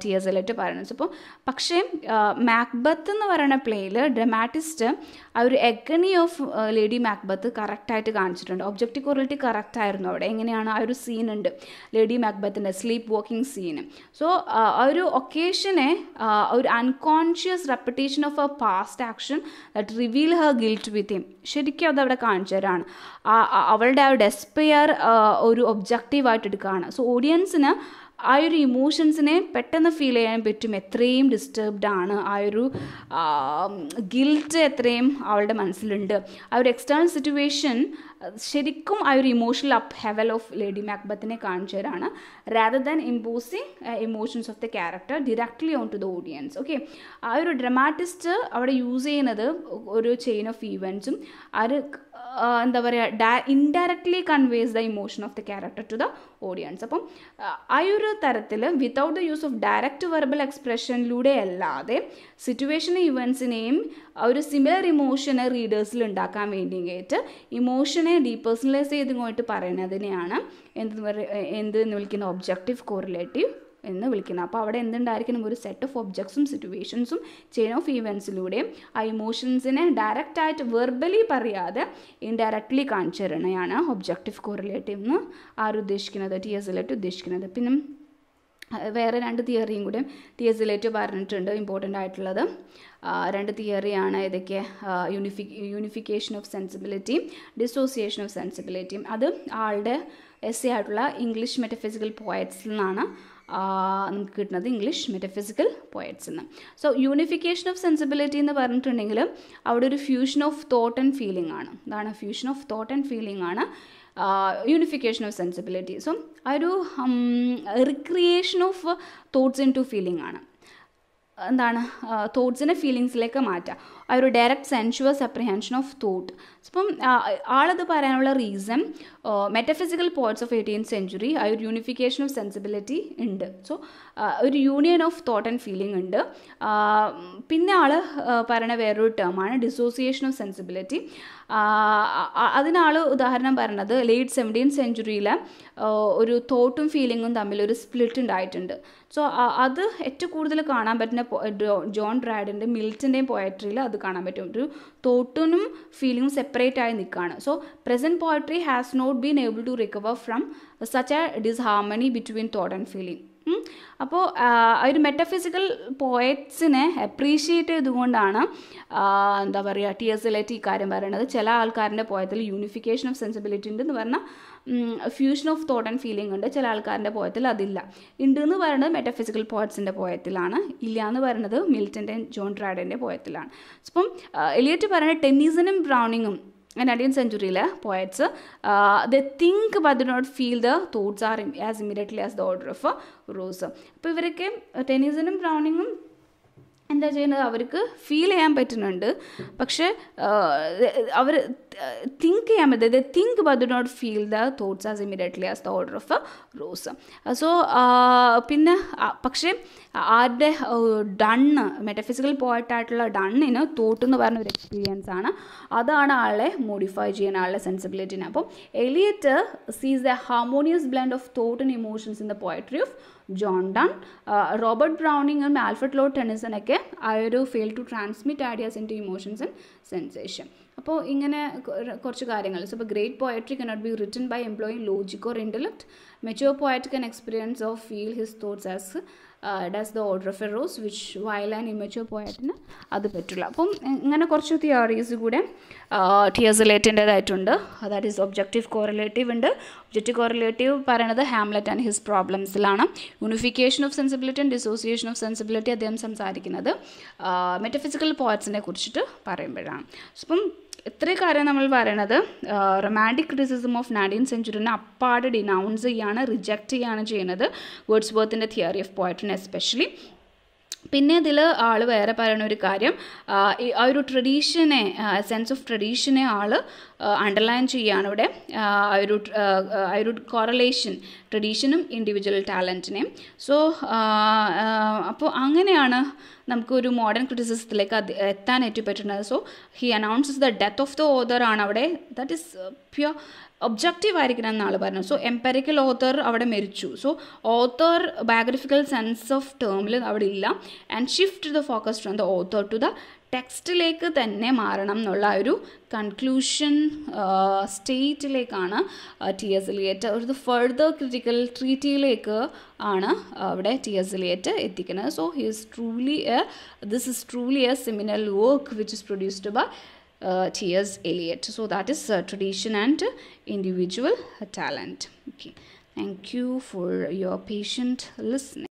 ടി.എസ്. എലിയറ്റ് പറയുന്നത്. അപ്പോൾ പക്ഷേ മാക്ബത്ത് എന്ന് പറയുന്ന പ്ലേയിൽ ഡ്രമാറ്റിസ്റ്റ് ആ ഒരു എഗണി ഓഫ് ലേഡി മാക്ബത്ത് കറക്റ്റായിട്ട് കാണിച്ചിട്ടുണ്ട്. ഒബ്ജക്റ്റീവ് കോറിലേറ്റീവ് കറക്റ്റായിരുന്നു അവിടെ. എങ്ങനെയാണ് ആ ഒരു സീനുണ്ട് ലേഡി മാക്ബത്തിൻ്റെ സ്ലീപ്പ് വാക്കിംഗ് സീന്. സോ ആ ഒരു ഒക്കേഷനെ ഒരു unconscious repetition of a past action that reveal her guilt with him. ശരിക്കും അതവിടെ കാണിച്ചു തരാണ്. അവളുടെ ആ ഡെസ്പെയർ ഒരു ഒബ്ജക്റ്റീവായിട്ട് എടുക്കുകയാണ്. സോ ഓഡിയൻസിന് ആ ഒരു ഇമോഷൻസിനെ പെട്ടെന്ന് ഫീൽ ചെയ്യാൻ പറ്റും. എത്രയും ഡിസ്റ്റർബ്ഡ് ആണ്, ആ ഒരു ഗിൽറ്റ് എത്രയും അവളുടെ മനസ്സിലുണ്ട്. ആ ഒരു എക്സ്റ്റേണൽ സിറ്റുവേഷൻ ശരിക്കും ആ ഒരു emotional upheaval of lady മാക്ബത്തിനെ കാണിച്ചു തരാണ് rather than imposing emotions of the character directly on to the audience. Okay, ആ ഒരു ഡ്രമാറ്റിസ്റ്റ് അവിടെ യൂസ് ചെയ്യുന്നത് ഒരു ചെയിൻ ഓഫ് ഈവൻറ്റ്സും അത് എന്താ പറയുക indirectly conveys the emotion of the character to the audience. അപ്പം ആ ഒരു തരത്തിൽ without the use of direct verbal എക്സ്പ്രഷനിലൂടെ അല്ലാതെ സിറ്റുവേഷൻ ഇവൻസിനെയും ഒരു സിമിലർ ഇമോഷനെ റീഡേഴ്സിൽ ഉണ്ടാക്കാൻ വേണ്ടിയിട്ട് ഇമോഷനെ ഡീപേഴ്സണലൈസ് ചെയ്തുകൊണ്ട് പറയുന്നതിനെയാണ് എന്തെന്ന് വിളിക്കുന്ന ഒബ്ജക്റ്റീവ് കോറിലേറ്റീവ് എന്ന് വിളിക്കുന്നത്. അപ്പോൾ അവിടെ എന്തുണ്ടായിരിക്കണം, ഒരു സെറ്റ് ഓഫ് ഒബ്ജക്ട്സും സിറ്റുവേഷൻസും ചെയിൻ ഓഫ് ഈവൻസിലൂടെയും ആ ഇമോഷൻസിനെ ഡയറക്റ്റായിട്ട് വെർബലി പറയാതെ ഇൻഡയറക്റ്റ്ലി കാണിച്ചു തരണയാണ് ഒബ്ജക്റ്റീവ് കോറിലേറ്റീവ് എന്ന് ഉദ്ദേശിക്കുന്നത്, ടി.എസ്. എലിയറ്റ് ഉദ്ദേശിക്കുന്നത്. പിന്നെ വേറെ രണ്ട് തിയറിയും കൂടെ ടി.എസ്. എലിയറ്റ് പറഞ്ഞിട്ടുണ്ട് ഇമ്പോർട്ടൻ്റ് ആയിട്ടുള്ളത്. രണ്ട് തിയറിയാണ് ഇതൊക്കെ, unification of sensibility, dissociation of സെൻസിബിലിറ്റിയും. അത് ആളുടെ എസ്സേ ആയിട്ടുള്ള ഇംഗ്ലീഷ് മെറ്റഫിസിക്കൽ പോയറ്റ്സിൽ നിന്നാണ് നമുക്ക് കിട്ടുന്നത്, ഇംഗ്ലീഷ് മെറ്റഫിസിക്കൽ പോയറ്റ്സ് എന്ന്. സോ യൂണിഫിക്കേഷൻ ഓഫ് സെൻസിബിലിറ്റി എന്ന് പറഞ്ഞിട്ടുണ്ടെങ്കിൽ അവിടെ ഒരു fusion of thought and feeling ആണ്. ഇതാണ് fusion of thought and feeling ആണ് യൂണിഫിക്കേഷൻ ഓഫ് സെൻസിബിലിറ്റി. സോ ആ ഒരു recreation of thoughts in to feeling ആണ്. എന്താണ് തോട്ട്സിനെ ഫീലിങ്സിലേക്ക് മാറ്റുക. ആ ഒരു direct sensuous apprehension of thought. അപ്പം ആളത് പറയാനുള്ള reason metaphysical poets of 18th century ആ ഒരു യൂണിഫിക്കേഷൻ ഓഫ് സെൻസിബിലിറ്റി ഉണ്ട്. സോ ഒരു union of thought and feeling ഉണ്ട്. പിന്നെ ആൾ പറയുന്ന വേറൊരു ടേമാണ് ഡിസോസിയേഷൻ ഓഫ് സെൻസിബിലിറ്റി. അതിനാൾ ഉദാഹരണം പറയുന്നത് ലേറ്റ് 17th സെഞ്ച്വറിയിലെ ഒരു തോട്ടും ഫീലിങ്ങും തമ്മിലൊരു സ്പ്ലിറ്റ് ഉണ്ടായിട്ടുണ്ട്. സോ അത് ഏറ്റവും കൂടുതൽ കാണാൻ പറ്റുന്ന ജോൺ ബ്രാഡിൻ്റെ മിൽട്ടൻ്റെയും പോയട്രിയിൽ അത് കാണാൻ പറ്റും. ഒരു തോട്ടിനും ഫീലിംഗും സെപ്പറേറ്റ് ആയി നിൽക്കുകയാണ്. So present poetry has not been able to recover from such a disharmony between thought and feeling. അപ്പോൾ ഒരു മെറ്റഫിസിക്കൽ പോയറ്റ്സിനെ അപ്രീഷിയേറ്റ് ചെയ്തുകൊണ്ടാണ് എന്താ പറയുക ടി.എസ്. എലിയറ്റ് ഈ കാര്യം പറയുന്നത്. ചില ആൾക്കാരുടെ പോയത്തിൽ യൂണിഫിക്കേഷൻ ഓഫ് സെൻസിബിലിറ്റി ഉണ്ടെന്ന് പറഞ്ഞാൽ fusion of thought and feeling ഉണ്ട്. ചില ആൾക്കാരുടെ പോയത്തിൽ അതില്ല. ഉണ്ട് എന്ന് പറയുന്നത് മെറ്റഫിസിക്കൽ പോയറ്റ്സിൻ്റെ പോയത്തിലാണ്, ഇല്ല എന്ന് പറയുന്നത് മിൽട്ടൻ്റെ ജോൺ ബ്രാഡിൻ്റെ പോയത്തിലാണ്. അപ്പം എലിയറ്റ് പറയുന്നത് ടെന്നീസനും ബ്രൗണിങ്ങും 19th സെഞ്ച്വറിയിലെ poets the think but do not feel the thoughts are as immediately as the order of rose. അപ്പോൾ ഇവരൊക്കെ ടെന്നീസനും ബ്രൗണിങ്ങും എന്താ ചെയ്യുന്നത്, അവർക്ക് ഫീൽ ചെയ്യാൻ പറ്റുന്നുണ്ട്, പക്ഷേ അവർ തിങ്ക് ചെയ്യാൻ പറ്റും. Think but do not feel the thoughts as immediately as the order of rose. So പിന്നെ പക്ഷേ ആരുടെ ഡണ്ണ് മെറ്റഫിസിക്കൽ പോയിട്ടായിട്ടുള്ള ഡണ്ണിന് തോട്ട് എന്ന് പറഞ്ഞ ഒരു എക്സ്പീരിയൻസ് ആണ്. അതാണ് ആളെ മോഡിഫൈ ചെയ്യാൻ ആളുടെ സെൻസിബിലിറ്റിനെ. അപ്പം Eliot sees the harmonious blend of thought and emotions in the poetry of John Donne. Robert ബ്രൗണിങ്ങും ആൽഫ്രഡ് ലോർഡ് ടെന്നിസണൊക്കെ ആ ഒരു fail to transmit ideas into emotions and sensation. അപ്പോൾ ഇങ്ങനെ കുറച്ച് കാര്യങ്ങൾ. സോ ഇപ്പോൾ great poetry cannot be written by employing logic or intellect. Mature poet can experience of feel his thoughts as does the order of a rose which while and immature പോയറ്റിന് അത് പറ്റില്ല. അപ്പം ഇങ്ങനെ കുറച്ച് തിയറീസ് കൂടെ T S. എലിയറ്റിൻ്റെതായിട്ടുണ്ട്. That is objective correlative ഉണ്ട്. Objective correlative പറയുന്നത് ഹാംലെറ്റ് ആൻഡ് ഹിസ് പ്രോബ്ലംസിലാണ്. Unification of sensibility and dissociation of sensibility അദ്ദേഹം സംസാരിക്കുന്നത് മെറ്റഫിസിക്കൽ പോയറ്റ്സിനെ കുറിച്ചിട്ട് പറയുമ്പോഴാണ്. അപ്പം ഇത്രയും കാര്യം നമ്മൾ പറയണത് റൊമാൻറ്റിക് ക്രിറ്റിസിസം ഓഫ് 19th സെഞ്ച്വറിനെ അപ്പാട് ഡിനൗൺസ് ചെയ്യാണ്, റിജക്റ്റ് ചെയ്യാണ് ചെയ്യുന്നത് വേർഡ്സ്വർത്തിൻ്റെ തിയറി ഓഫ് പോയട്രിനെ എസ്പെഷ്യലി. പിന്നെ ഇതിൽ ആൾ വേറെ പറയുന്ന ഒരു കാര്യം ആ ഒരു ട്രഡീഷനെ സെൻസ് ഓഫ് ട്രഡീഷനെ ആൾ അണ്ടർലൈൻ ചെയ്യുകയാണ് ഇവിടെ. ആ ഒരു കോറലേഷൻ ട്രഡീഷനും ഇൻഡിവിജ്വൽ ടാലൻറ്റിനെയും. സോ അപ്പോൾ അങ്ങനെയാണ് നമുക്കൊരു മോഡേൺ ക്രിറ്റിസിസത്തിലേക്ക് എത്താനായിട്ട് പറ്റുന്നത്. So he announces the death of the author ആണ് അവിടെ. ദാറ്റ് ഈസ് പ്യുവർ ഒബ്ജക്റ്റീവ് ആയിരിക്കണം എന്നാൾ പറഞ്ഞത്. സോ എംപെറിക്കൽ ഓത്തർ അവിടെ മരിച്ചു. So author biographical sense of ടേമിൽ അവിടെ ഇല്ല. And shift the focus from the author to the ടെക്സ്റ്റിലേക്ക് തന്നെ മാറണം എന്നുള്ള ഒരു കൺക്ലൂഷൻ സ്റ്റേറ്റിലേക്കാണ് ടി.എസ്. എലിയറ്റ് ഒരു ഫർദർ ക്രിറ്റിക്കൽ ട്രീറ്റിയിലേക്ക് ആണ് അവിടെ ടി.എസ്. എലിയറ്റ് എത്തിക്കുന്നത്. So this is truly a seminal work which is produced by T.S. Eliot. So that is tradition and individual talent. Okay. Thank you for your patient listening.